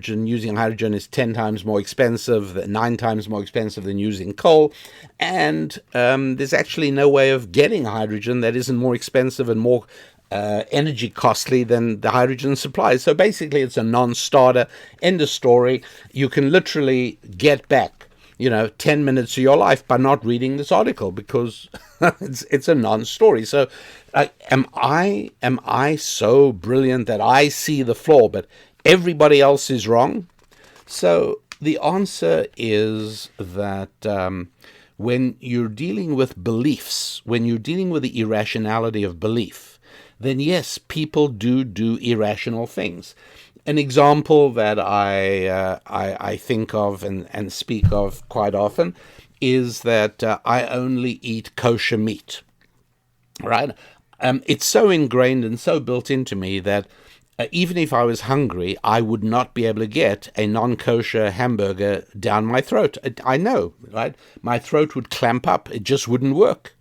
using hydrogen is 10 times more expensive, 9 times more expensive than using coal. And there's actually no way of getting hydrogen that isn't more expensive and more energy costly than the hydrogen supply. So basically it's a non-starter. End of story. You can literally get back 10 minutes of your life by not reading this article, because it's a non-story. So am I so brilliant that I see the flaw, but everybody else is wrong? So the answer is that when you're dealing with beliefs, when you're dealing with the irrationality of belief, then yes, people do irrational things. An example that I think of and speak of quite often is that I only eat kosher meat, right? It's so ingrained and so built into me that even if I was hungry, I would not be able to get a non-kosher hamburger down my throat. I know, right? My throat would clamp up. It just wouldn't work.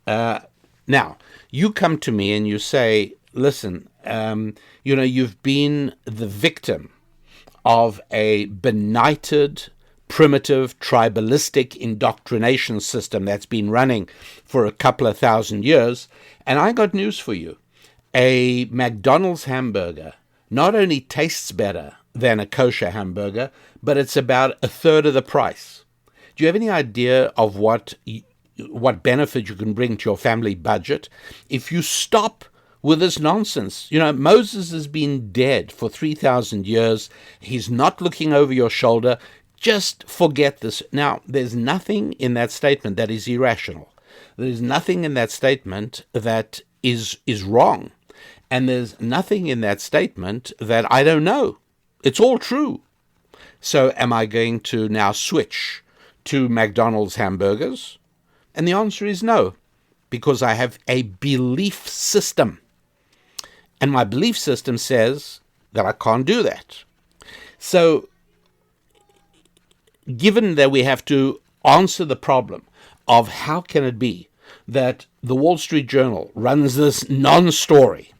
Now, you come to me and you say, listen, you've been the victim of a benighted, primitive, tribalistic indoctrination system that's been running for a couple of thousand years, and I got news for you. A McDonald's hamburger not only tastes better than a kosher hamburger, but it's about a third of the price. Do you have any idea of what benefit you can bring to your family budget if you stop with this nonsense? Moses has been dead for 3,000 years. He's not looking over your shoulder. Just forget this. Now, there's nothing in that statement that is irrational. There's nothing in that statement that is wrong. And there's nothing in that statement that I don't know. It's all true. So am I going to now switch to McDonald's hamburgers? And the answer is no, because I have a belief system. And my belief system says that I can't do that. So given that we have to answer the problem of how can it be that the Wall Street Journal runs this non-story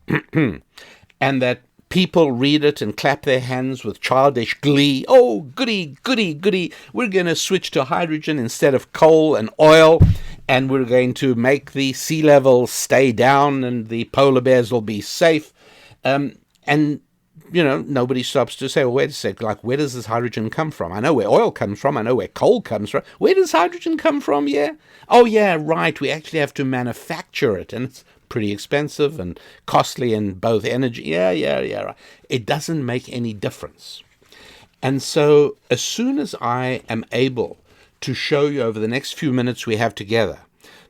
and that people read it and clap their hands with childish glee. Oh, goody, goody, goody. We're going to switch to hydrogen instead of coal and oil, and we're going to make the sea level stay down and the polar bears will be safe. And nobody stops to say, well, wait a sec, where does this hydrogen come from? I know where oil comes from. I know where coal comes from. Where does hydrogen come from? Yeah. Oh, yeah, right. We actually have to manufacture it, and it's pretty expensive and costly in both energy. Yeah. Right. It doesn't make any difference. And so as soon as I am able to show you over the next few minutes we have together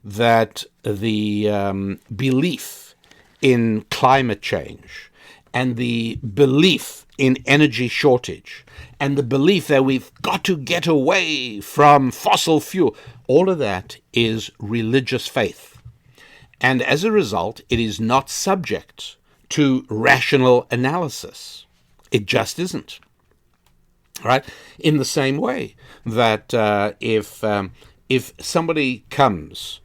that the belief in climate change and the belief in energy shortage and the belief that we've got to get away from fossil fuel, all of that is religious faith. And as a result, it is not subject to rational analysis. It just isn't. Right? In the same way that if somebody comes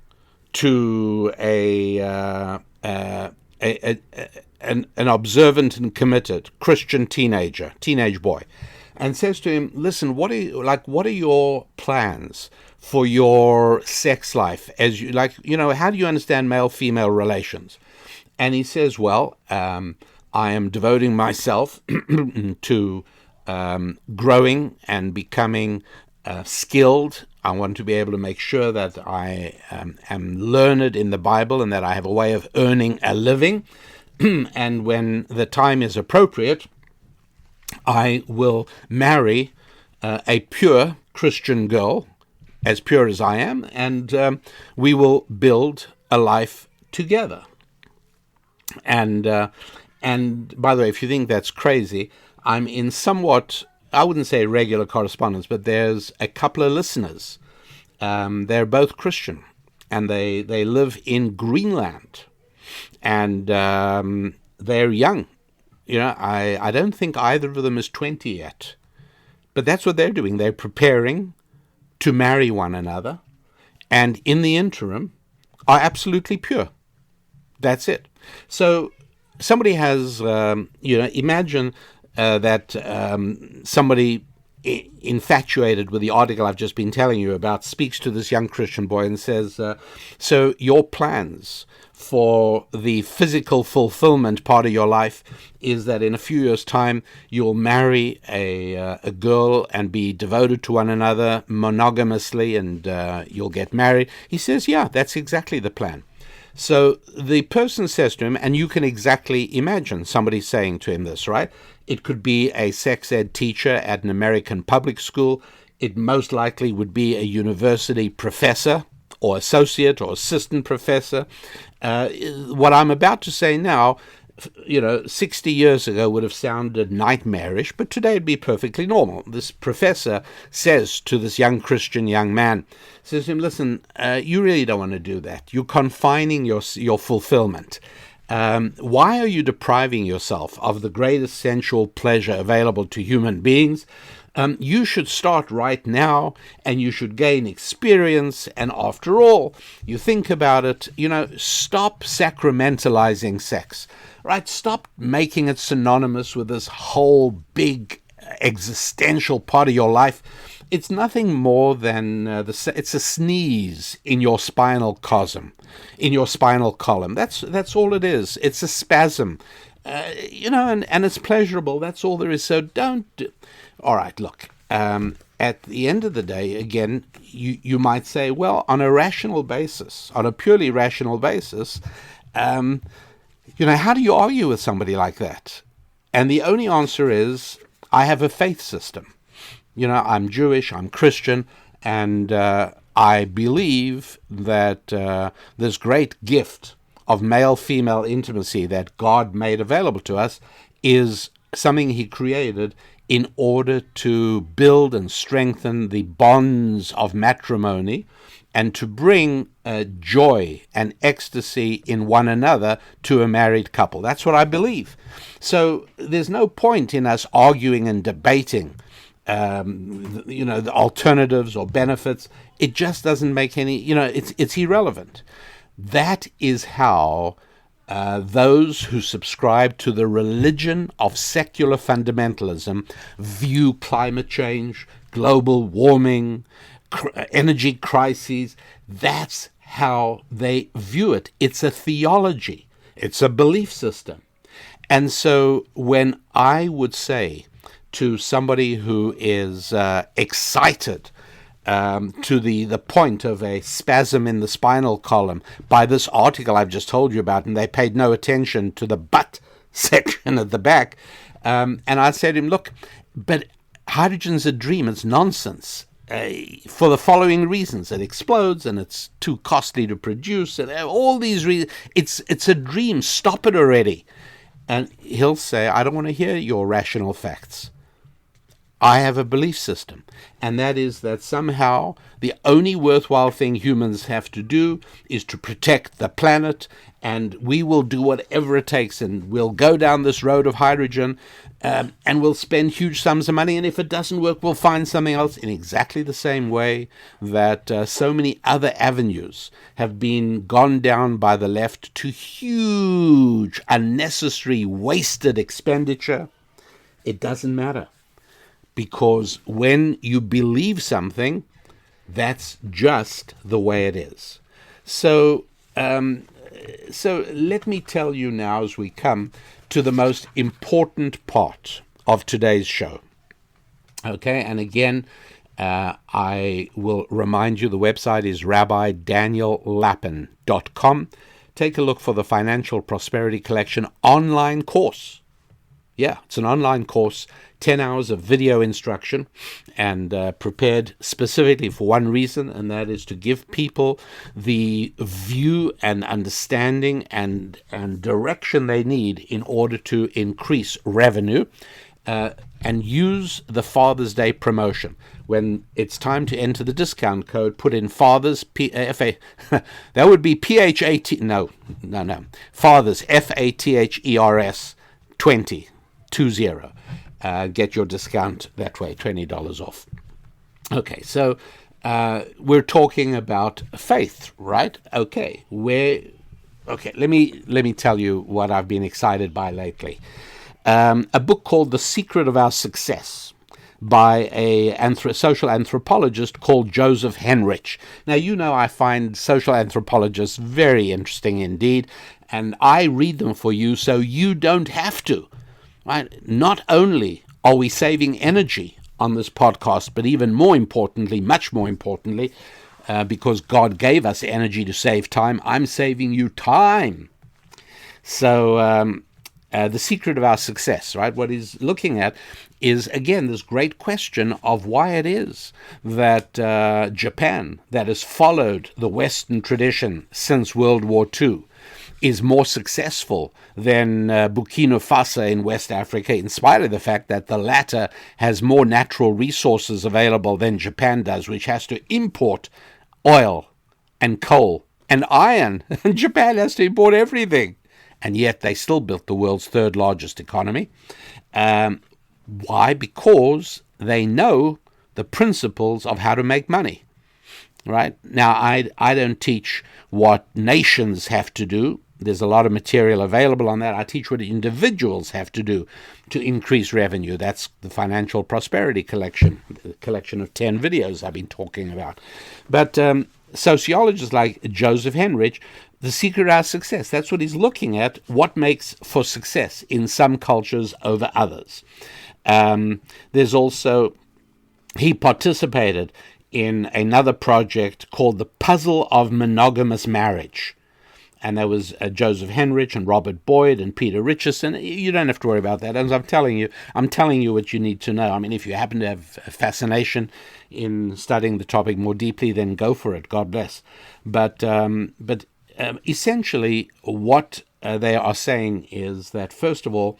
to an observant and committed Christian teenage boy, and says to him, "Listen, what are your plans for your sex life? How do you understand male-female relations?" And he says, "Well, I am devoting myself to growing and becoming skilled. I want to be able to make sure that I am learned in the Bible and that I have a way of earning a living. And when the time is appropriate, I will marry a pure Christian girl, as pure as I am, and we will build a life together." And by the way, if you think that's crazy, I'm in somewhat, I wouldn't say regular correspondence, but there's a couple of listeners. They're both Christian, and they live in Greenland, and they're young. I don't think either of them is 20 yet, but that's what they're doing. They're preparing to marry one another, and in the interim are absolutely pure. That's it. So somebody has, imagine that somebody infatuated with the article I've just been telling you about speaks to this young Christian boy and says, so your plans for the physical fulfillment part of your life is that in a few years' time you'll marry a girl and be devoted to one another monogamously, and you'll get married. He says, yeah, that's exactly the plan. So the person says to him, and you can exactly imagine somebody saying to him this, right? It could be a sex ed teacher at an American public school. It most likely would be a university professor or associate or assistant professor. What I'm about to say now, 60 years ago would have sounded nightmarish, but today it'd be perfectly normal. This professor says to this young Christian young man, says to him, listen, you really don't want to do that. You're confining your fulfillment. Why are you depriving yourself of the greatest sensual pleasure available to human beings? You should start right now, and you should gain experience. And after all, you think about it, stop sacramentalizing sex, right? Stop making it synonymous with this whole big existential part of your life. It's nothing more than it's a sneeze in your spinal column. That's all it is. It's a spasm, and it's pleasurable. That's all there is. So don't. All right, look. At the end of the day, again, you might say, well, on a rational basis, on a purely rational basis, how do you argue with somebody like that? And the only answer is, I have a faith system. I'm Jewish, I'm Christian, and I believe that this great gift of male-female intimacy that God made available to us is something he created in order to build and strengthen the bonds of matrimony and to bring joy and ecstasy in one another to a married couple. That's what I believe. So there's no point in us arguing and debating the alternatives or benefits. It just doesn't make any, it's irrelevant. That is how those who subscribe to the religion of secular fundamentalism view climate change, global warming, energy crises. That's how they view it. It's a theology. It's a belief system. And so when I would say to somebody who is excited to the point of a spasm in the spinal column by this article I've just told you about, and they paid no attention to the but section at the back, and I said to him, look, but hydrogen's a dream, it's nonsense. For the following reasons: it explodes, and it's too costly to produce, and all these reasons. It's a dream. Stop it already. And he'll say, I don't want to hear your rational facts. I have a belief system, and that is that somehow the only worthwhile thing humans have to do is to protect the planet, and we will do whatever it takes, and we'll go down this road of hydrogen, and we'll spend huge sums of money, and if it doesn't work, we'll find something else, in exactly the same way that so many other avenues have been gone down by the left to huge, unnecessary, wasted expenditure. It doesn't matter. Because when you believe something, that's just the way it is. So let me tell you now, as we come to the most important part of today's show. Okay, and again, I will remind you the website is rabbidaniellapin.com. Take a look for the Financial Prosperity Collection online course. Yeah, it's an online course, 10 hours of video instruction, and prepared specifically for one reason, and that is to give people the view and understanding and direction they need in order to increase revenue and use the Father's Day promotion. When it's time to enter the discount code, put in Fathers, that would be P-H-A-T, no, Fathers, F-A-T-H-E-R-S, 20. Get your discount that way, $20 off. Okay, so we're talking about faith, right? Okay, let me tell you what I've been excited by lately. A book called The Secret of Our Success by a social anthropologist called Joseph Henrich. Now, I find social anthropologists very interesting indeed, and I read them for you so you don't have to. Right? Not only are we saving energy on this podcast, but even more importantly, much more importantly, because God gave us energy to save time, I'm saving you time. So the secret of our success, right? What he's looking at is, again, this great question of why it is that Japan, that has followed the Western tradition since World War II, is more successful than Burkina Faso in West Africa, in spite of the fact that the latter has more natural resources available than Japan does, which has to import oil and coal and iron. And Japan has to import everything. and yet they still built the world's third largest economy. Why? Because they know the principles of how to make money. Right? Now, I don't teach what nations have to do. There's a lot of material available on that. I teach what individuals have to do to increase revenue. That's the Financial Prosperity Collection, the collection of 10 videos I've been talking about. But sociologists like Joseph Henrich, the secret of success, that's what he's looking at, what makes for success in some cultures over others. There's also, he participated in another project called The Puzzle of Monogamous Marriage. And there was Joseph Henrich and Robert Boyd and Peter Richardson. You don't have to worry about that. As I'm telling you what you need to know. I mean, if you happen to have a fascination in studying the topic more deeply, then go for it. God bless. But essentially, what they are saying is that, first of all,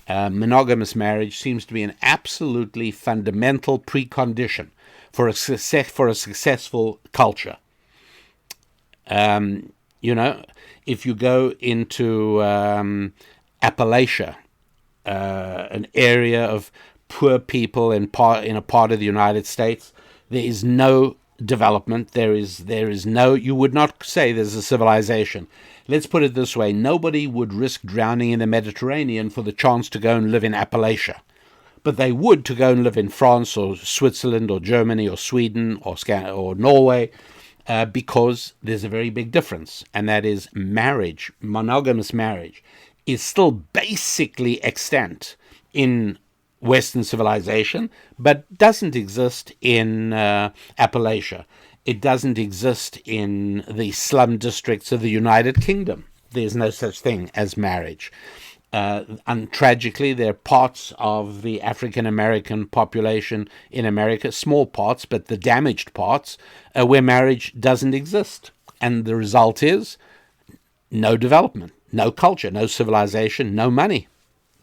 monogamous marriage seems to be an absolutely fundamental precondition for a successful culture. If you go into Appalachia, an area of poor people in a part of the United States, there is no development. There is no. You would not say there's a civilization. Let's put it this way: nobody would risk drowning in the Mediterranean for the chance to go and live in Appalachia, but they would to go and live in France or Switzerland or Germany or Sweden or Norway. Because there's a very big difference, and that is marriage, monogamous marriage, is still basically extant in Western civilization, but doesn't exist in Appalachia. It doesn't exist in the slum districts of the United Kingdom. There's no such thing as marriage. And tragically, there are parts of the African-American population in America, small parts, but the damaged parts, where marriage doesn't exist. And the result is no development, no culture, no civilization, no money,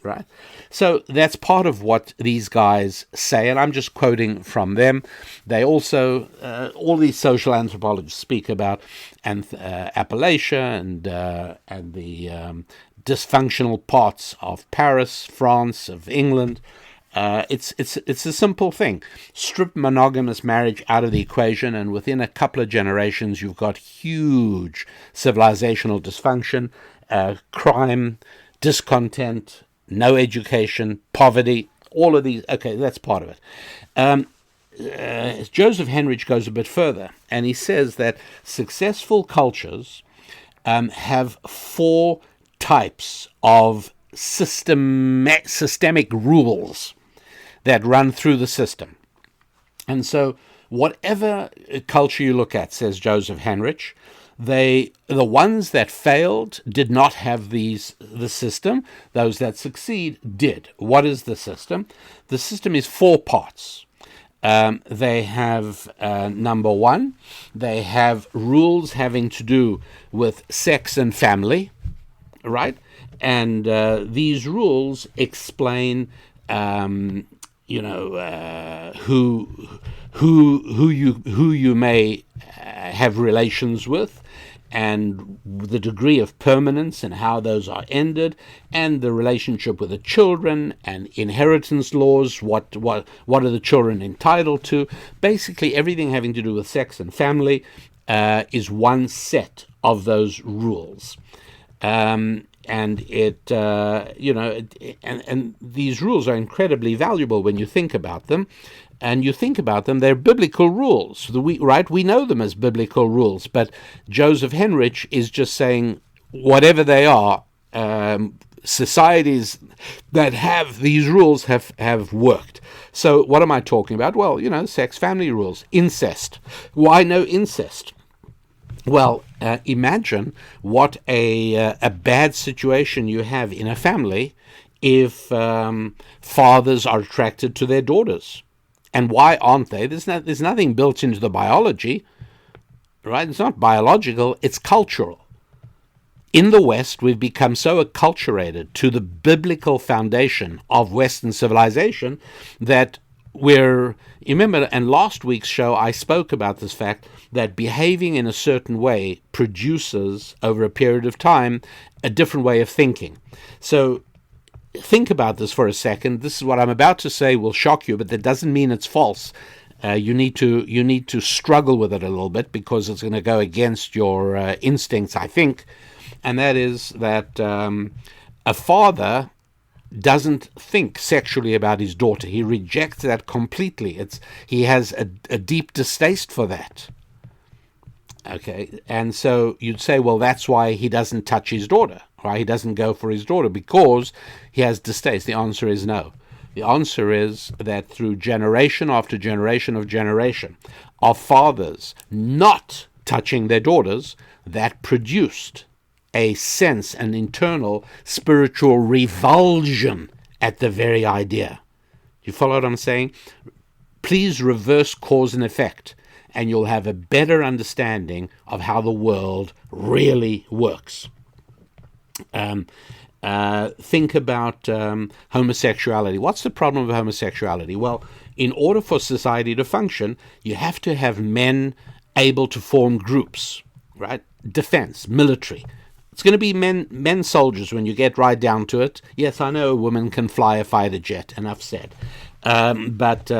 right? So that's part of what these guys say, and I'm just quoting from them. They also, all these social anthropologists speak about Appalachia and the dysfunctional parts of Paris, France, of England. It's a simple thing. Strip monogamous marriage out of the equation, and within a couple of generations, you've got huge civilizational dysfunction, crime, discontent, no education, poverty, all of these. Okay, that's part of it. Joseph Henrich goes a bit further, and he says that successful cultures have four types of systemic rules that run through the system. And so whatever culture you look at, says Joseph Henrich, the ones that failed did not have the system. Those that succeed did. What is the system? The system is four parts. They have, number one, they have rules having to do with sex and family, right? And these rules explain, who you may have relations with, and the degree of permanence and how those are ended, and the relationship with the children, and inheritance laws, what are the children entitled to. Basically, everything having to do with sex and family is one set of those rules. And these rules are incredibly valuable when you think about them. And you think about them, they're biblical rules, right? We know them as biblical rules, but Joseph Henrich is just saying whatever they are, societies that have these rules have worked. So what am I talking about? Well, sex, family rules, incest. Why no incest? Well, imagine what a bad situation you have in a family if fathers are attracted to their daughters. And why aren't they? There's nothing built into the biology, right? It's not biological, it's cultural. In the West, we've become so acculturated to the biblical foundation of Western civilization that you remember, in last week's show, I spoke about this fact that behaving in a certain way produces, over a period of time, a different way of thinking. So think about this for a second. This is what I'm about to say will shock you, but that doesn't mean it's false. You need to struggle with it a little bit, because it's going to go against your instincts, I think. And that is that a father doesn't think sexually about his daughter. He rejects that completely. He has a deep distaste for that. Okay, and so you'd say, well, that's why he doesn't touch his daughter, right? He doesn't go for his daughter because he has distaste. The answer is no. The answer is that through generation after generation of fathers not touching their daughters, that produced a sense, an internal spiritual revulsion at the very idea. You follow what I'm saying? Please reverse cause and effect, and you'll have a better understanding of how the world really works. Think about homosexuality. What's the problem with homosexuality? Well, in order for society to function, you have to have men able to form groups, right? Defense, military. It's going to be men soldiers when you get right down to it. Yes, I know a woman can fly a fighter jet, enough said. But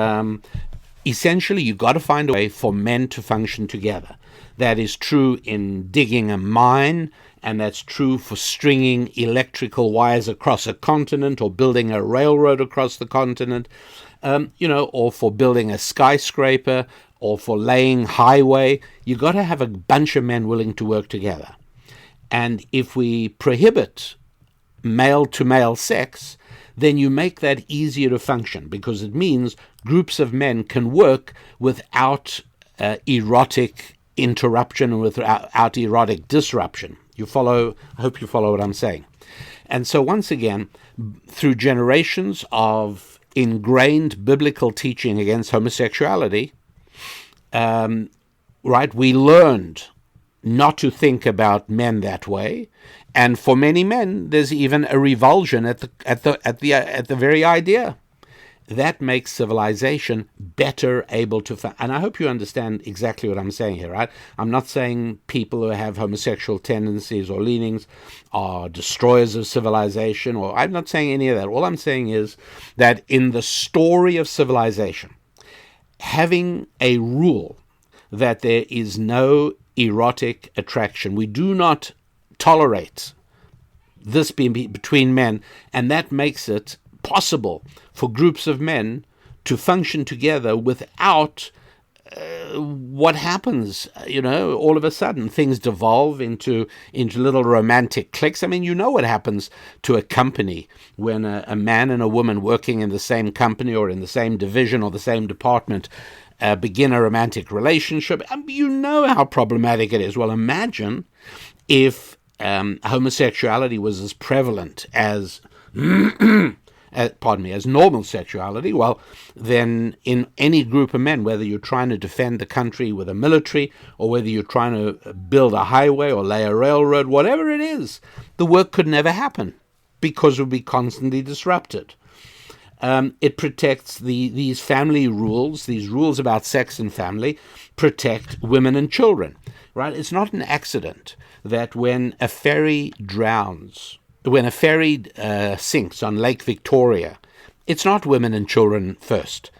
essentially, you've got to find a way for men to function together. That is true in digging a mine, and that's true for stringing electrical wires across a continent, or building a railroad across the continent, or for building a skyscraper, or for laying highway. You've got to have a bunch of men willing to work together. And if we prohibit male-to-male sex, then you make that easier to function, because it means groups of men can work without erotic interruption and without erotic disruption. You follow? I hope you follow what I'm saying. And so once again, through generations of ingrained biblical teaching against homosexuality, we learned not to think about men that way, and for many men, there's even a revulsion at the very idea. That makes civilization better able to. And I hope you understand exactly what I'm saying here, right? I'm not saying people who have homosexual tendencies or leanings are destroyers of civilization, or I'm not saying any of that. All I'm saying is that in the story of civilization, having a rule that there is no erotic attraction. We do not tolerate this being between men, and that makes it possible for groups of men to function together without what happens, all of a sudden things devolve into little romantic cliques. I mean, you know what happens to a company when a man and a woman working in the same company or in the same division or the same department begin a romantic relationship. You know how problematic it is. Well, imagine if homosexuality was as prevalent as as normal sexuality. Well, then in any group of men, whether you're trying to defend the country with a military, or whether you're trying to build a highway or lay a railroad, whatever it is, the work could never happen because it would be constantly disrupted. It protects these family rules, these rules about sex and family, protect women and children, right? It's not an accident that when a ferry drowns, when a ferry sinks on Lake Victoria, it's not women and children first.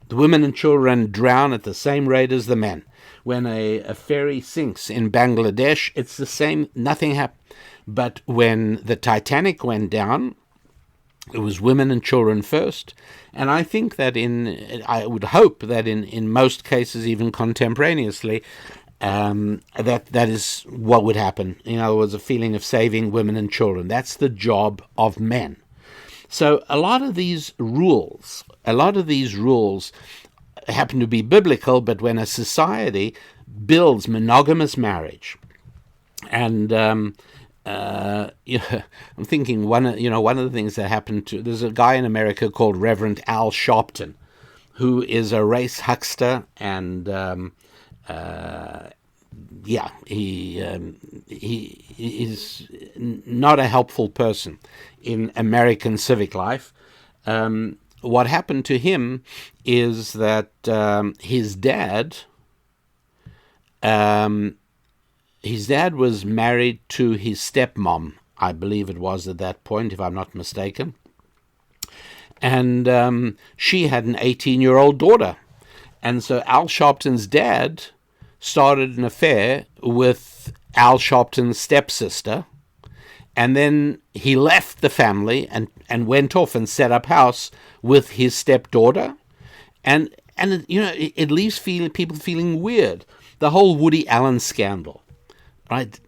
The women and children drown at the same rate as the men. When a ferry sinks in Bangladesh, it's the same, nothing happened. But when the Titanic went down, it was women and children first. And I think that I would hope that in most cases, even contemporaneously, that is what would happen. In other words, a feeling of saving women and children. That's the job of men. So a lot of these rules happen to be biblical, but when a society builds monogamous marriage, and I'm thinking one of the things that happened there's a guy in America called Reverend Al Sharpton, who is a race huckster, and he is not a helpful person in American civic life. what happened to him is that his dad was married to his stepmom, I believe it was at that point, if I'm not mistaken. And she had an 18-year-old daughter. And so Al Sharpton's dad started an affair with Al Sharpton's stepsister. And then he left the family and went off and set up house with his stepdaughter. And it leaves people feeling weird. The whole Woody Allen scandal, right?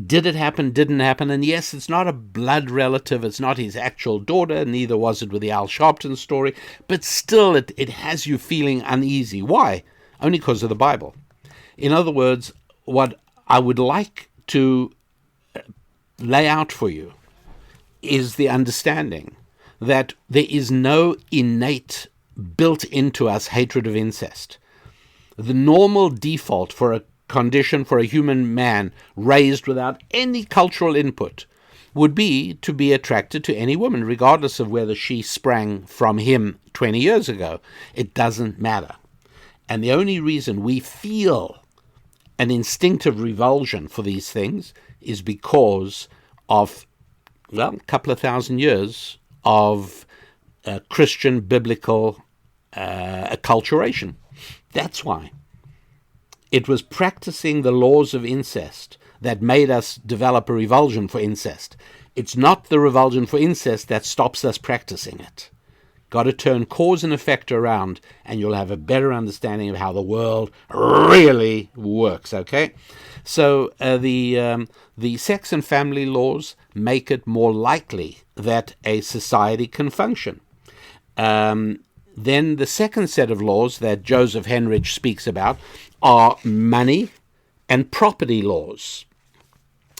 Did it happen? Didn't happen? And yes, it's not a blood relative. It's not his actual daughter. Neither was it with the Al Sharpton story. But still, it has you feeling uneasy. Why? Only because of the Bible. In other words, what I would like to lay out for you is the understanding that there is no innate, built into us hatred of incest. The normal default for a condition for a human man raised without any cultural input would be to be attracted to any woman, regardless of whether she sprang from him 20 years ago. It doesn't matter. And the only reason we feel an instinctive revulsion for these things is because of, well, a couple of thousand years of Christian biblical acculturation. That's why. It was practicing the laws of incest that made us develop a revulsion for incest. It's not the revulsion for incest that stops us practicing it. Got to turn cause and effect around, and you'll have a better understanding of how the world really works, okay? So the sex and family laws make it more likely that a society can function. Then the second set of laws that Joseph Henrich speaks about are money and property laws.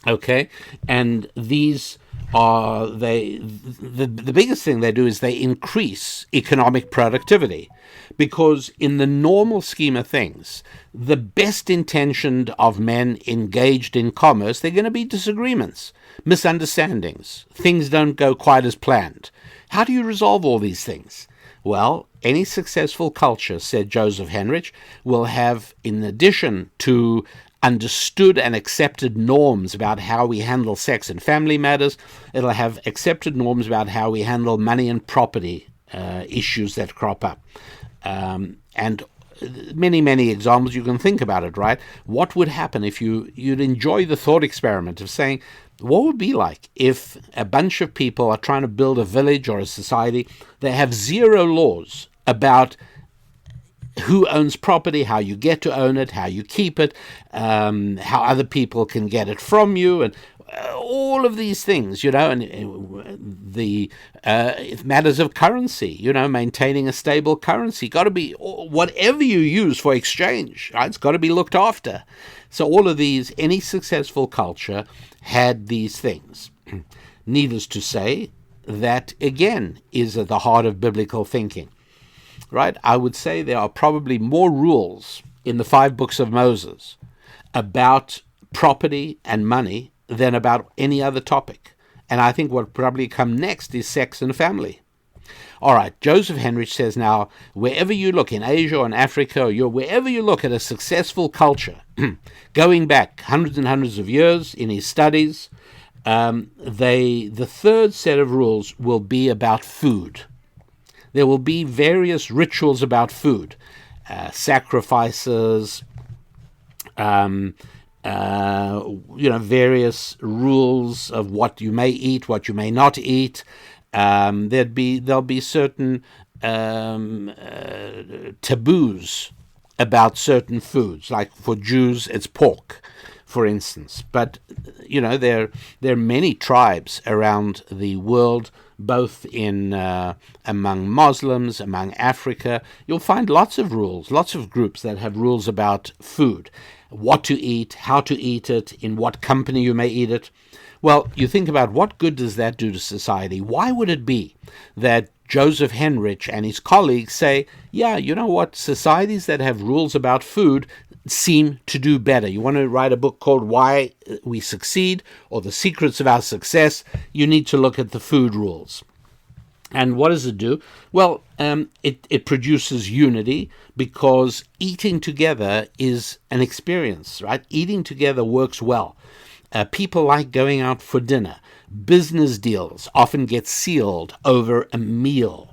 Okay? And these are, the biggest thing they do is they increase economic productivity. Because in the normal scheme of things, the best intentioned of men engaged in commerce, they're going to be disagreements, misunderstandings. Things don't go quite as planned. How do you resolve all these things? Well, any successful culture, said Joseph Henrich, will have, in addition to understood and accepted norms about how we handle sex and family matters, it'll have accepted norms about how we handle money and property issues that crop up. And many, many examples you can think about it, right? What would happen if you'd enjoy the thought experiment of saying, what would it be like if a bunch of people are trying to build a village or a society? They have zero laws about who owns property, how you get to own it, how you keep it, how other people can get it from you, and all of these things, and the matters of currency, maintaining a stable currency, got to be, whatever you use for exchange, right, it's got to be looked after. So all of these, any successful culture had these things. Needless to say, that again is at the heart of biblical thinking, right? I would say there are probably more rules in the 5 books of Moses about property and money than about any other topic. And I think what probably come next is sex and family. All right, Joseph Henrich says now, wherever you look in Asia or in Africa, or wherever you look at a successful culture, going back hundreds and hundreds of years in his studies, the third set of rules will be about food. There will be various rituals about food, sacrifices, various rules of what you may eat, what you may not eat. There'll be certain taboos about certain foods, like for Jews it's pork, for instance. But there are many tribes around the world, both in among Muslims, among Africa. You'll find lots of rules, lots of groups that have rules about food, what to eat, how to eat it, in what company you may eat it. Well, you think about what good does that do to society? Why would it be that Joseph Henrich and his colleagues say, yeah, you know what, societies that have rules about food seem to do better? You want to write a book called Why We Succeed or The Secrets of Our Success, you need to look at the food rules. And what does it do? Well, it produces unity, because eating together is an experience, right? Eating together works well. People like going out for dinner. Business deals often get sealed over a meal.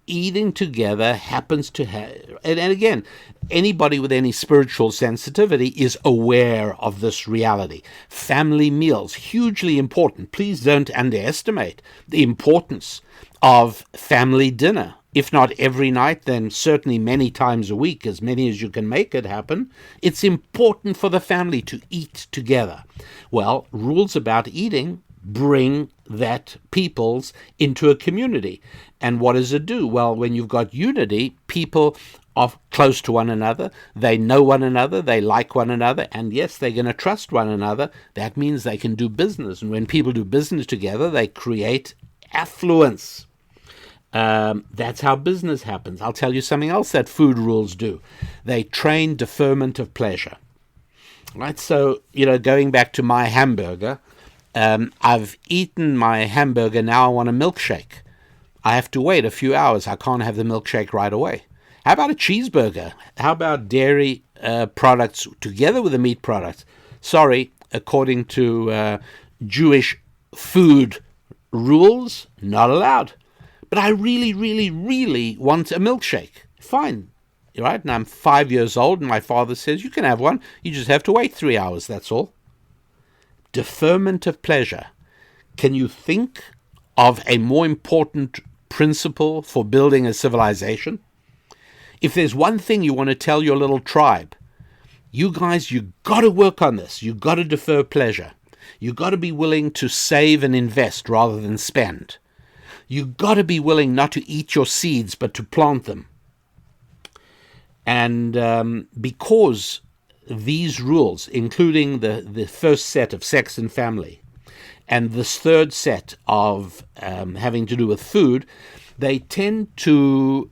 Eating together happens to have, and again, anybody with any spiritual sensitivity is aware of this reality. Family meals, hugely important. Please don't underestimate the importance of family dinner. If not every night, then certainly many times a week, as many as you can make it happen. It's important for the family to eat together. Well, rules about eating bring that peoples into a community. And what does it do? Well, when you've got unity, people are close to one another, they know one another, they like one another, and yes, they're going to trust one another. That means they can do business. And when people do business together, they create affluence. That's how business happens. I'll tell you something else that food rules do. They train deferment of pleasure. Right? So, going back to my hamburger, I've eaten my hamburger, now I want a milkshake. I have to wait a few hours. I can't have the milkshake right away. How about a cheeseburger? How about dairy products together with the meat products? Sorry, according to Jewish food rules, not allowed. But I really, really, really want a milkshake. Fine. Right? And I'm 5 years old, and my father says, you can have one. You just have to wait 3 hours, that's all. Deferment of pleasure. Can you think of a more important principle for building a civilization? If there's one thing you want to tell your little tribe, you guys, you got to work on this. You got to defer pleasure. You got to be willing to save and invest rather than spend. You got to be willing not to eat your seeds, but to plant them. And because these rules, including the first set of sex and family, and this third set of having to do with food, they tend to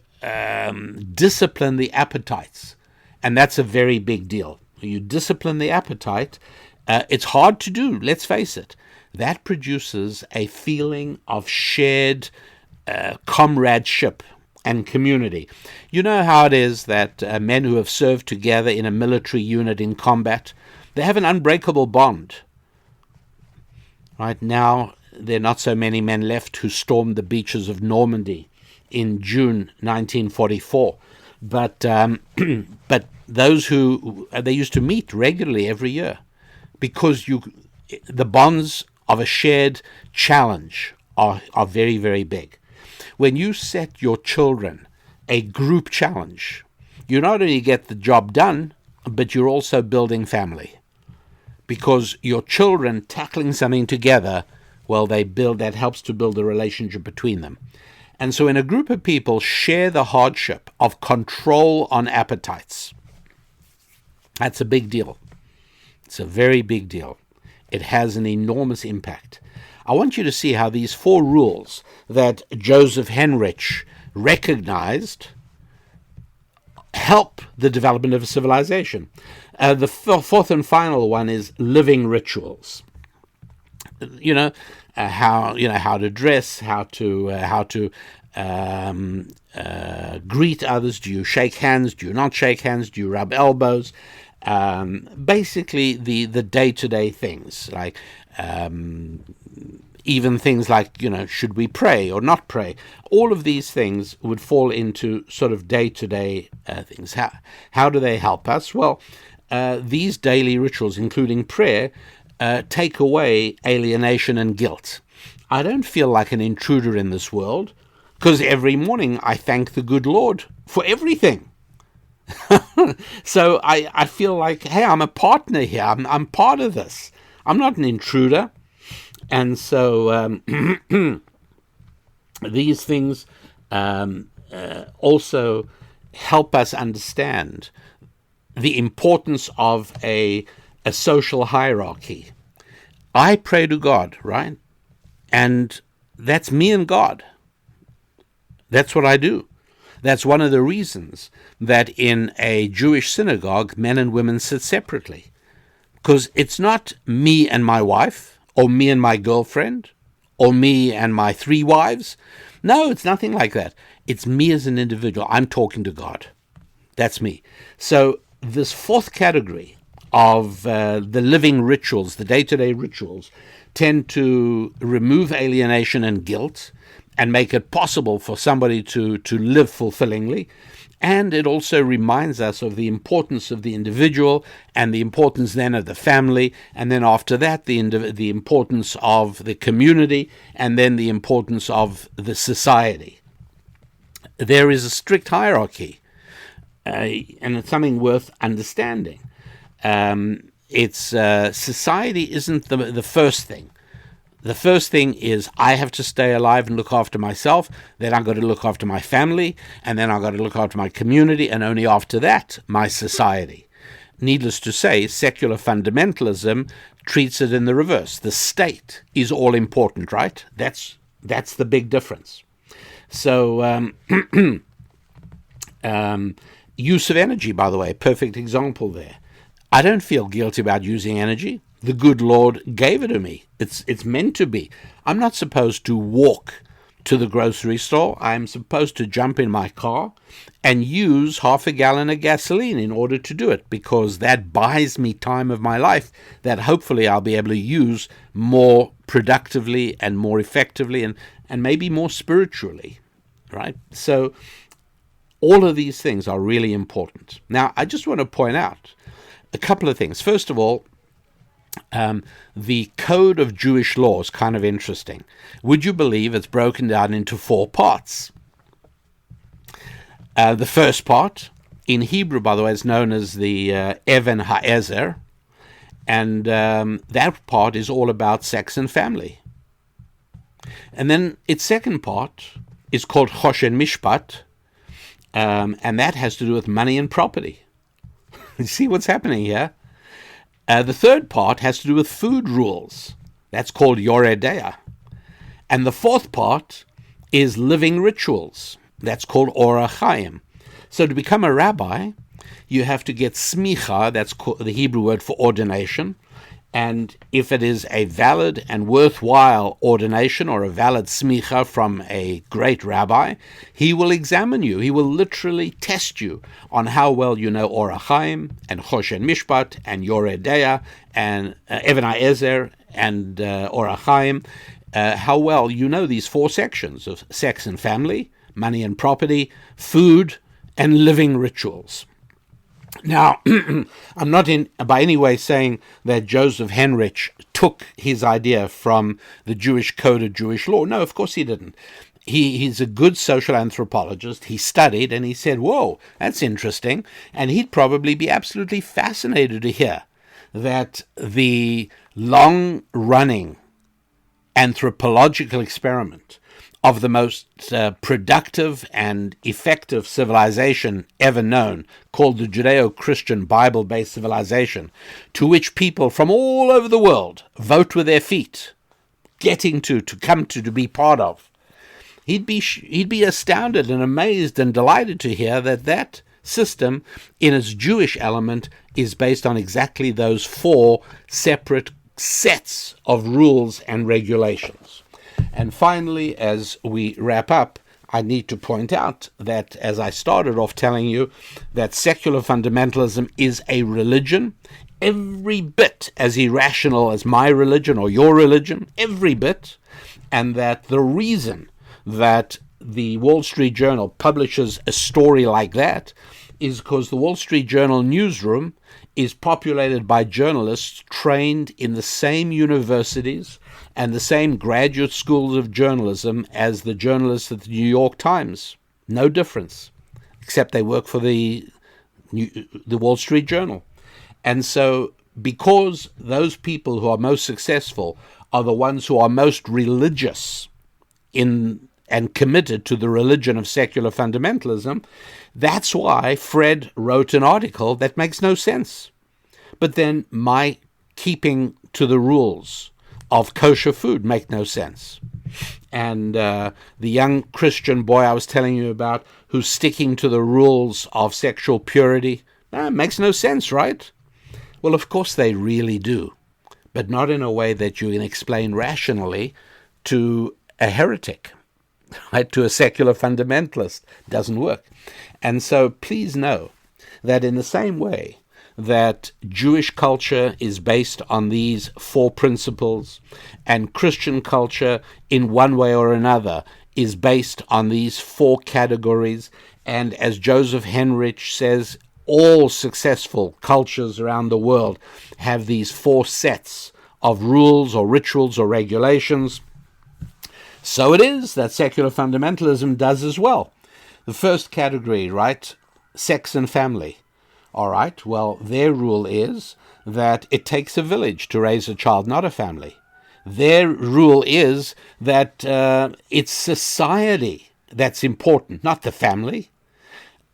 discipline the appetites. And that's a very big deal. You discipline the appetite. It's hard to do, let's face it. That produces a feeling of shared comradeship and community. You know how it is that men who have served together in a military unit in combat, they have an unbreakable bond. Right now, there are not so many men left who stormed the beaches of Normandy in June 1944. But those who, they used to meet regularly every year, because the bonds of a shared challenge are very, very big. When you set your children a group challenge, you not only get the job done, but you're also building family. Because your children tackling something together, well, that helps to build a relationship between them. And so when a group of people share the hardship of control on appetites, that's a big deal. It's a very big deal. It has an enormous impact. I want you to see how these 4 rules that Joseph Henrich recognized help the development of a civilization. The fourth and final one is living rituals. How to dress, how to greet others. Do you shake hands? Do you not shake hands? Do you rub elbows? Basically, the day-to-day things, like even things like, should we pray or not pray? All of these things would fall into sort of day-to-day things. How do they help us? Well, these daily rituals, including prayer, take away alienation and guilt. I don't feel like an intruder in this world, because every morning I thank the good Lord for everything. So I feel like, hey, I'm a partner here. I'm part of this. I'm not an intruder. And so these things also help us understand the importance of a social hierarchy. I pray to God, right? And that's me and God. That's what I do. That's one of the reasons that in a Jewish synagogue, men and women sit separately. Because it's not me and my wife, or me and my girlfriend, or me and my 3 wives. No, it's nothing like that. It's me as an individual. I'm talking to God. That's me. So this fourth category of the living rituals, the day-to-day rituals, tend to remove alienation and guilt and make it possible for somebody to live fulfillingly. And it also reminds us of the importance of the individual and the importance then of the family, and then after that the importance of the community, and then the importance of the society. There is a strict hierarchy, and it's something worth understanding. It's society isn't the first thing. The first thing is I have to stay alive and look after myself, then I've got to look after my family, and then I've got to look after my community, and only after that, my society. Needless to say, secular fundamentalism treats it in the reverse. The state is all important, right? That's the big difference. So use of energy, by the way, perfect example there. I don't feel guilty about using energy. The good Lord gave it to me. It's meant to be. I'm not supposed to walk to the grocery store. I'm supposed to jump in my car and use half a gallon of gasoline in order to do it, because that buys me time of my life that hopefully I'll be able to use more productively and more effectively and maybe more spiritually, right? So all of these things are really important. Now, I just want to point out a couple of things. First of all, the code of Jewish law is kind of interesting. Would you believe it's broken down into 4 parts? The first part, in Hebrew, by the way, is known as the Even HaEzer, and that part is all about sex and family. And then its second part is called Choshen Mishpat, and that has to do with money and property. You see what's happening here? The third part has to do with food rules. That's called Yoredea. And the fourth part is living rituals. That's called Orach Chaim. So to become a rabbi, you have to get smicha, that's the Hebrew word for ordination. And if it is a valid and worthwhile ordination or a valid smicha from a great rabbi, he will examine you. He will literally test you on how well you know Orach Chaim and Choshen Mishpat and Yoredea and Even HaEzer and Orach Chaim, how well you know these 4 sections of sex and family, money and property, food, and living rituals. Now, I'm not by any way saying that Joseph Henrich took his idea from the Jewish code of Jewish law. No, of course he didn't. He's a good social anthropologist. He studied and he said, whoa, that's interesting. And he'd probably be absolutely fascinated to hear that the long-running anthropological experiment of the most productive and effective civilization ever known, called the Judeo-Christian Bible-based civilization, to which people from all over the world vote with their feet, getting to come to be part of. He'd be astounded and amazed and delighted to hear that system, in its Jewish element, is based on exactly those 4 separate sets of rules and regulations. And finally, as we wrap up, I need to point out that, as I started off telling you, that secular fundamentalism is a religion, every bit as irrational as my religion or your religion, every bit, and that the reason that the Wall Street Journal publishes a story like that is because the Wall Street Journal newsroom is populated by journalists trained in the same universities and the same graduate schools of journalism as the journalists at the New York Times. No difference, except they work for the Wall Street Journal. And so because those people who are most successful are the ones who are most religious in and committed to the religion of secular fundamentalism, that's why Fred wrote an article that makes no sense. But then my keeping to the rules of kosher food make no sense. And the young Christian boy I was telling you about, who's sticking to the rules of sexual purity, makes no sense, right? Well, of course they really do, but not in a way that you can explain rationally to a heretic. right, to a secular fundamentalist. Doesn't work. And so please know that in the same way that Jewish culture is based on these four principles, and Christian culture in one way or another is based on these four categories, and as Joseph Henrich says, all successful cultures around the world have these four sets of rules or rituals or regulations. So it is that secular fundamentalism does as well. The first category, right? Sex and family. All right, well, their rule is that it takes a village to raise a child, not a family. Their rule is that it's society that's important, not the family.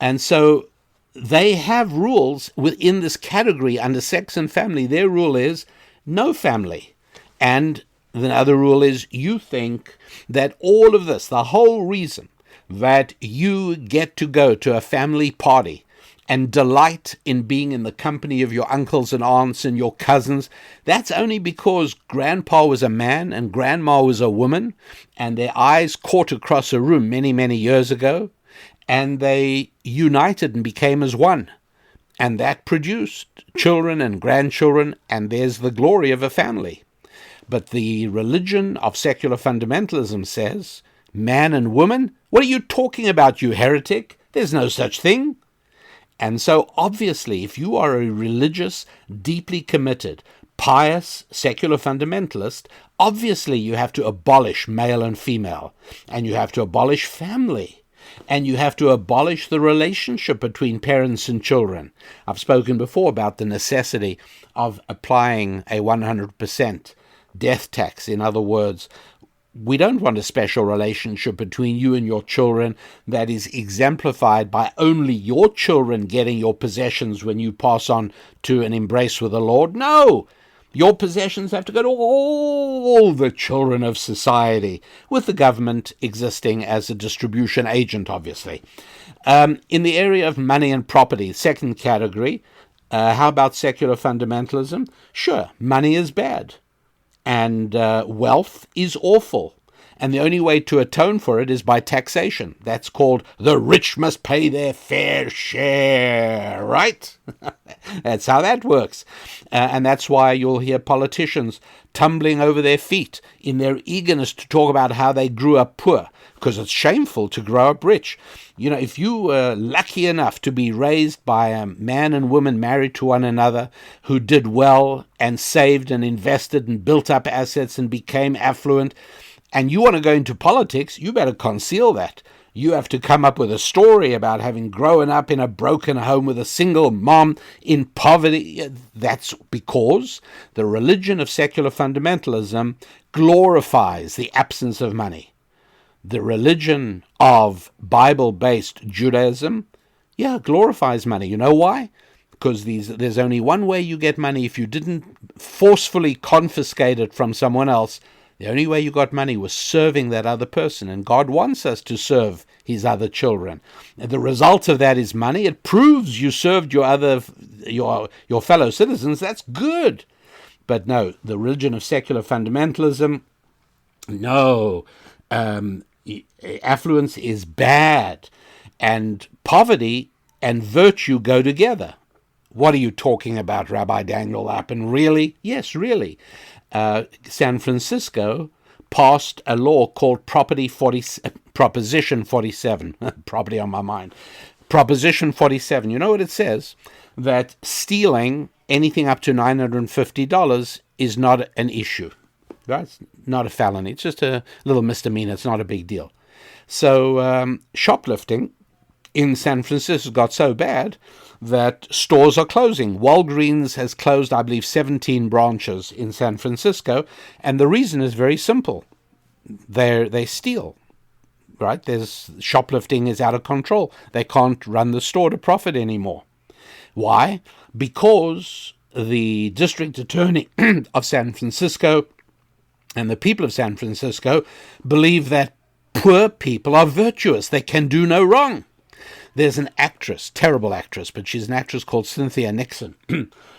And so they have rules within this category under sex and family. Their rule is no family. And the other rule is you think that all of this, the whole reason that you get to go to a family party and delight in being in the company of your uncles and aunts and your cousins, that's only because grandpa was a man and grandma was a woman, and their eyes caught across a room many, many years ago, and they united and became as one. And that produced children and grandchildren, and there's the glory of a family. But the religion of secular fundamentalism says, man and woman, what are you talking about, you heretic? There's no such thing. And so obviously, if you are a religious, deeply committed, pious, secular fundamentalist, obviously you have to abolish male and female, and you have to abolish family, and you have to abolish the relationship between parents and children. I've spoken before about the necessity of applying a 100% death tax. In other words, we don't want a special relationship between you and your children that is exemplified by only your children getting your possessions when you pass on to an embrace with the Lord. No! Your possessions have to go to all the children of society, with the government existing as a distribution agent, obviously. In the area of money and property, second category, how about secular fundamentalism? Sure, money is bad. And wealth is awful. And the only way to atone for it is by taxation. That's called the rich must pay their fair share, right? That's how that works. And that's why you'll hear politicians tumbling over their feet in their eagerness to talk about how they grew up poor, because it's shameful to grow up rich. You know, if you were lucky enough to be raised by a man and woman married to one another who did well and saved and invested and built up assets and became affluent, and you want to go into politics, you better conceal that. You have to come up with a story about having grown up in a broken home with a single mom in poverty. That's because the religion of secular fundamentalism glorifies the absence of money. The religion of Bible-based Judaism, glorifies money. You know why? Because there's only one way you get money. If you didn't forcefully confiscate it from someone else, the only way you got money was serving that other person, and God wants us to serve his other children. And the result of that is money. It proves you served your fellow citizens. That's good. But no, the religion of secular fundamentalism, no, affluence is bad, and poverty and virtue go together. What are you talking about, Rabbi Daniel Lappin? Really? Yes, really. San Francisco passed a law called Proposition 47. Property on my mind. Proposition 47. You know what it says? That stealing anything up to $950 is not an issue. Right? It's not a felony. It's just a little misdemeanor. It's not a big deal. So shoplifting in San Francisco got so bad that stores are closing. Walgreens has closed, I believe, 17 branches in San Francisco, and the reason is very simple. They steal, right? Shoplifting is out of control. They can't run the store to profit anymore. Why? Because the district attorney of San Francisco and the people of San Francisco believe that poor people are virtuous. They can do no wrong. There's an actress, terrible actress, but she's an actress called Cynthia Nixon,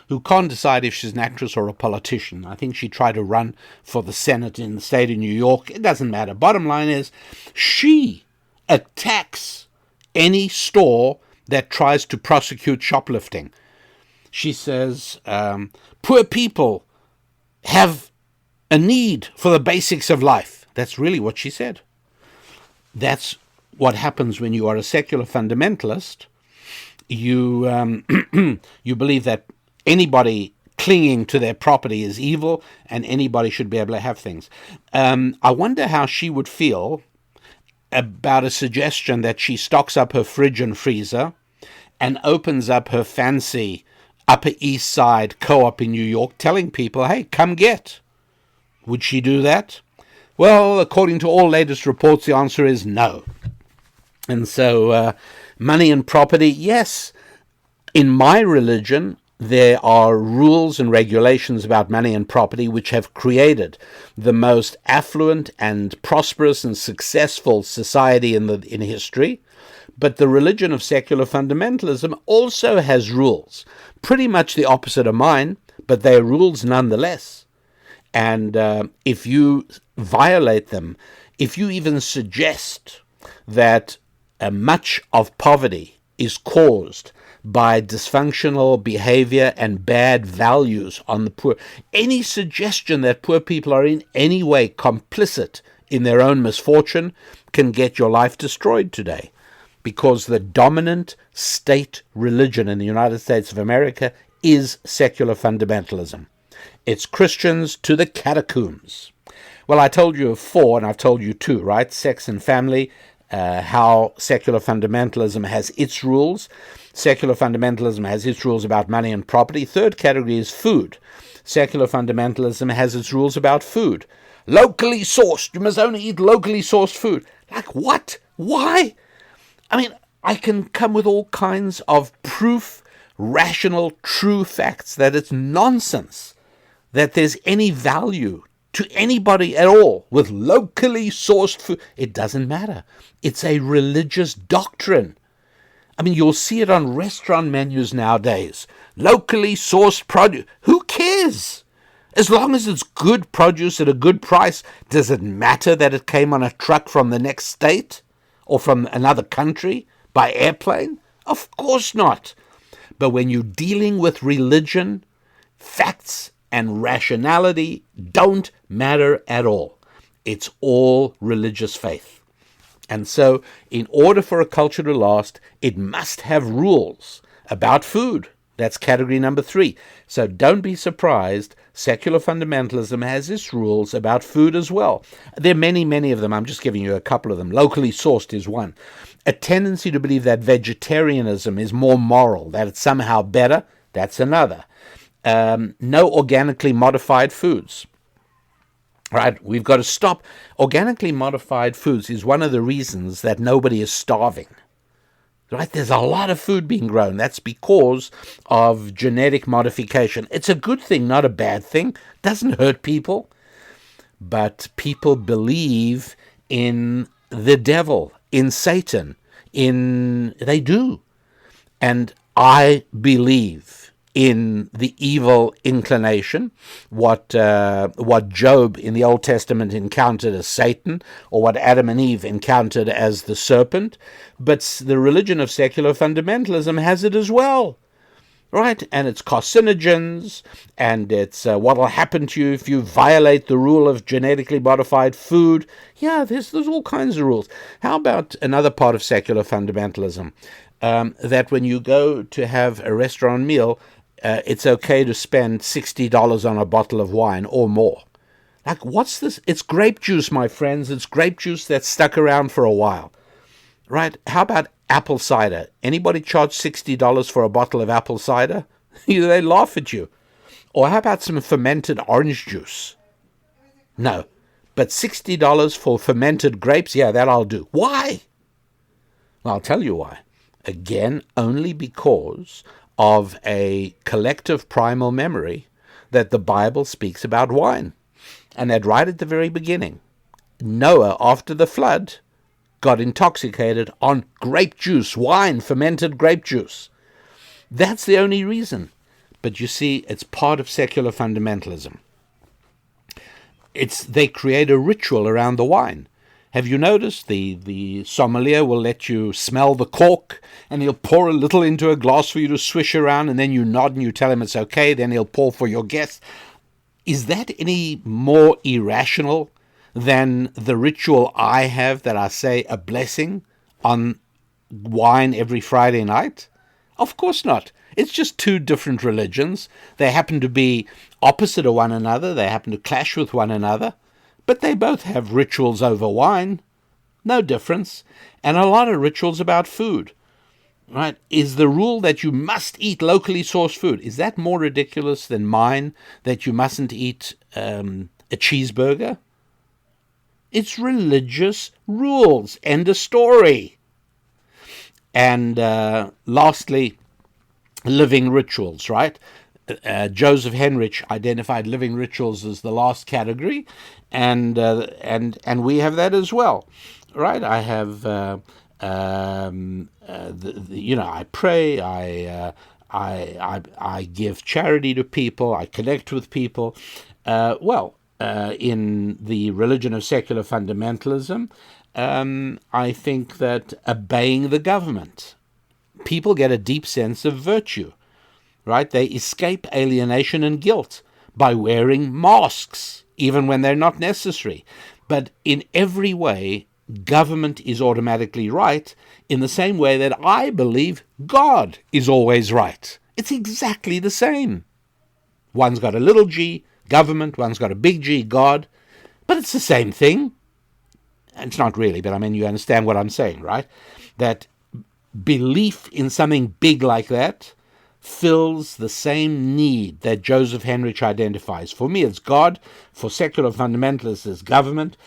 who can't decide if she's an actress or a politician. I think she tried to run for the Senate in the state of New York. It doesn't matter. Bottom line is, she attacks any store that tries to prosecute shoplifting. She says, poor people have a need for the basics of life. That's really what she said. That's what happens when you are a secular fundamentalist. You you believe that anybody clinging to their property is evil and anybody should be able to have things. I wonder how she would feel about a suggestion that she stocks up her fridge and freezer and opens up her fancy Upper East Side co-op in New York, telling people, hey, come get. Would she do that? Well, according to all latest reports, the answer is no. And so money and property, yes. In my religion, there are rules and regulations about money and property which have created the most affluent and prosperous and successful society in history. But the religion of secular fundamentalism also has rules, pretty much the opposite of mine, but they are rules nonetheless. And if you violate them, if you even suggest that much of poverty is caused by dysfunctional behavior and bad values on the poor, any suggestion that poor people are in any way complicit in their own misfortune can get your life destroyed today, because the dominant state religion in the United States of America is secular fundamentalism. It's Christians to the catacombs. Well, I told you of 4, and I've told you 2, right? Sex and family, how secular fundamentalism has its rules. Secular fundamentalism has its rules about money and property. Third category is food. Secular fundamentalism has its rules about food. Locally sourced. You must only eat locally sourced food. Like what? Why? I mean, I can come with all kinds of proof, rational, true facts that it's nonsense that there's any value to anybody at all with locally sourced food. It doesn't matter. It's a religious doctrine. I mean, you'll see it on restaurant menus nowadays. Locally sourced produce. Who cares? As long as it's good produce at a good price, does it matter that it came on a truck from the next state or from another country by airplane? Of course not. But when you're dealing with religion, facts and rationality don't matter at all. It's all religious faith. And so, in order for a culture to last, it must have rules about food. That's category number 3. So don't be surprised. Secular fundamentalism has its rules about food as well. There are many, many of them. I'm just giving you a couple of them. Locally sourced is one. A tendency to believe that vegetarianism is more moral, that it's somehow better, that's another. No organically modified foods. Right, we've got to stop. Organically modified foods is one of the reasons that nobody is starving. Right, there's a lot of food being grown. That's because of genetic modification. It's a good thing, not a bad thing. It doesn't hurt people. But people believe in the devil, in Satan, they do. And I believe in the evil inclination, what Job in the Old Testament encountered as Satan, or what Adam and Eve encountered as the serpent. But the religion of secular fundamentalism has it as well, right? And it's carcinogens, and it's what will happen to you if you violate the rule of genetically modified food. Yeah, there's all kinds of rules. How about another part of secular fundamentalism? That when you go to have a restaurant meal, it's okay to spend $60 on a bottle of wine or more. Like, what's this? It's grape juice, my friends. It's grape juice that's stuck around for a while. Right? How about apple cider? Anybody charge $60 for a bottle of apple cider? They laugh at you. Or how about some fermented orange juice? No. But $60 for fermented grapes? Yeah, that I'll do. Why? Well, I'll tell you why. Again, only because of a collective primal memory that the Bible speaks about wine. And that right at the very beginning, Noah, after the flood, got intoxicated on grape juice, wine, fermented grape juice. That's the only reason. But you see, it's part of secular fundamentalism. They create a ritual around the wine. Have you noticed the sommelier will let you smell the cork, and he'll pour a little into a glass for you to swish around, and then you nod and you tell him it's okay, then he'll pour for your guests. Is that any more irrational than the ritual I have that I say a blessing on wine every Friday night? Of course not. It's just two different religions. They happen to be opposite of one another. They happen to clash with one another. But they both have rituals over wine. No difference. And a lot of rituals about food. Right? Is the rule that you must eat locally sourced food, is that more ridiculous than mine that you mustn't eat a cheeseburger? It's religious rules. End of story. And lastly, living rituals, right? Joseph Henrich identified living rituals as the last category, and we have that as well, right? I have, I pray, I give charity to people, I connect with people. In the religion of secular fundamentalism, I think that obeying the government, people get a deep sense of virtue, right? They escape alienation and guilt by wearing masks, even when they're not necessary. But in every way, government is automatically right, in the same way that I believe God is always right. It's exactly the same. One's got a little g, government, one's got a big G, God, but it's the same thing. It's not really, but I mean, you understand what I'm saying, right? That belief in something big like that fills the same need that Joseph Henrich identifies. For me, it's God. For secular fundamentalists, it's government.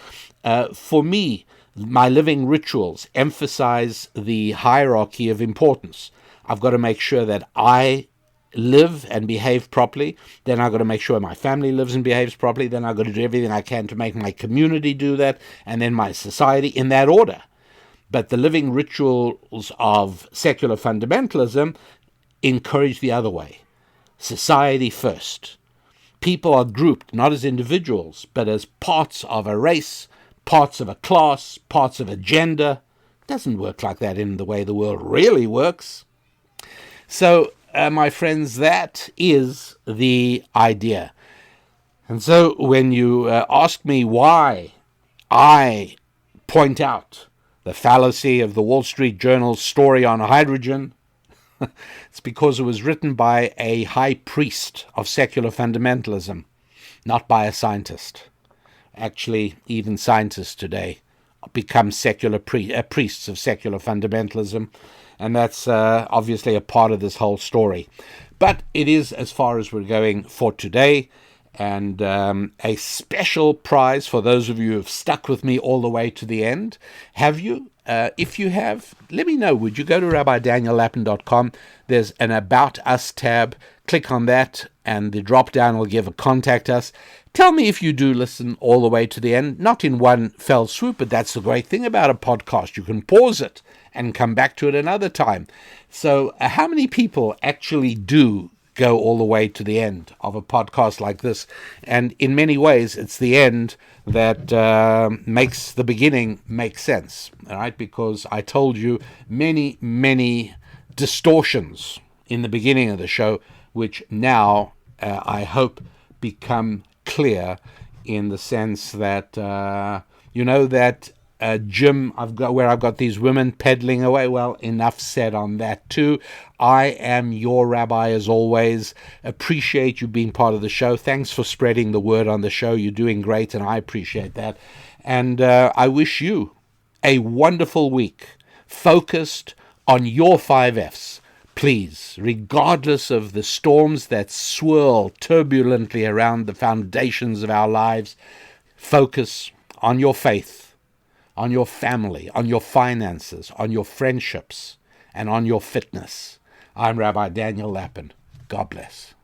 For me, my living rituals emphasize the hierarchy of importance. I've got to make sure that I live and behave properly. Then I've got to make sure my family lives and behaves properly. Then I've got to do everything I can to make my community do that, and then my society, in that order. But the living rituals of secular fundamentalism encourage the other way. Society first. People are grouped not as individuals, but as parts of a race, parts of a class, parts of a gender. It doesn't work like that in the way the world really works. So, my friends, that is the idea. And so when you ask me why I point out the fallacy of the Wall Street Journal's story on hydrogen, it's because it was written by a high priest of secular fundamentalism, not by a scientist. Actually, even scientists today become secular priests of secular fundamentalism, and that's obviously a part of this whole story. But it is as far as we're going for today, and a special prize for those of you who have stuck with me all the way to the end. Have you? If you have, let me know. Would you go to RabbiDanielLappin.com? There's an About Us tab. Click on that, and the drop-down will give a Contact Us. Tell me if you do listen all the way to the end, not in one fell swoop, but that's the great thing about a podcast. You can pause it and come back to it another time. So how many people actually do go all the way to the end of a podcast like this? And in many ways, it's the end that makes the beginning make sense, all right? Because I told you many, many distortions in the beginning of the show, which now I hope become clear in the sense that, that gym where I've got these women peddling away. Well, enough said on that too. I am your rabbi as always. Appreciate you being part of the show. Thanks for spreading the word on the show. You're doing great, and I appreciate that. And I wish you a wonderful week, focused on your 5 Fs. Please, regardless of the storms that swirl turbulently around the foundations of our lives, focus on your faith, on your family, on your finances, on your friendships, and on your fitness. I'm Rabbi Daniel Lappin. God bless.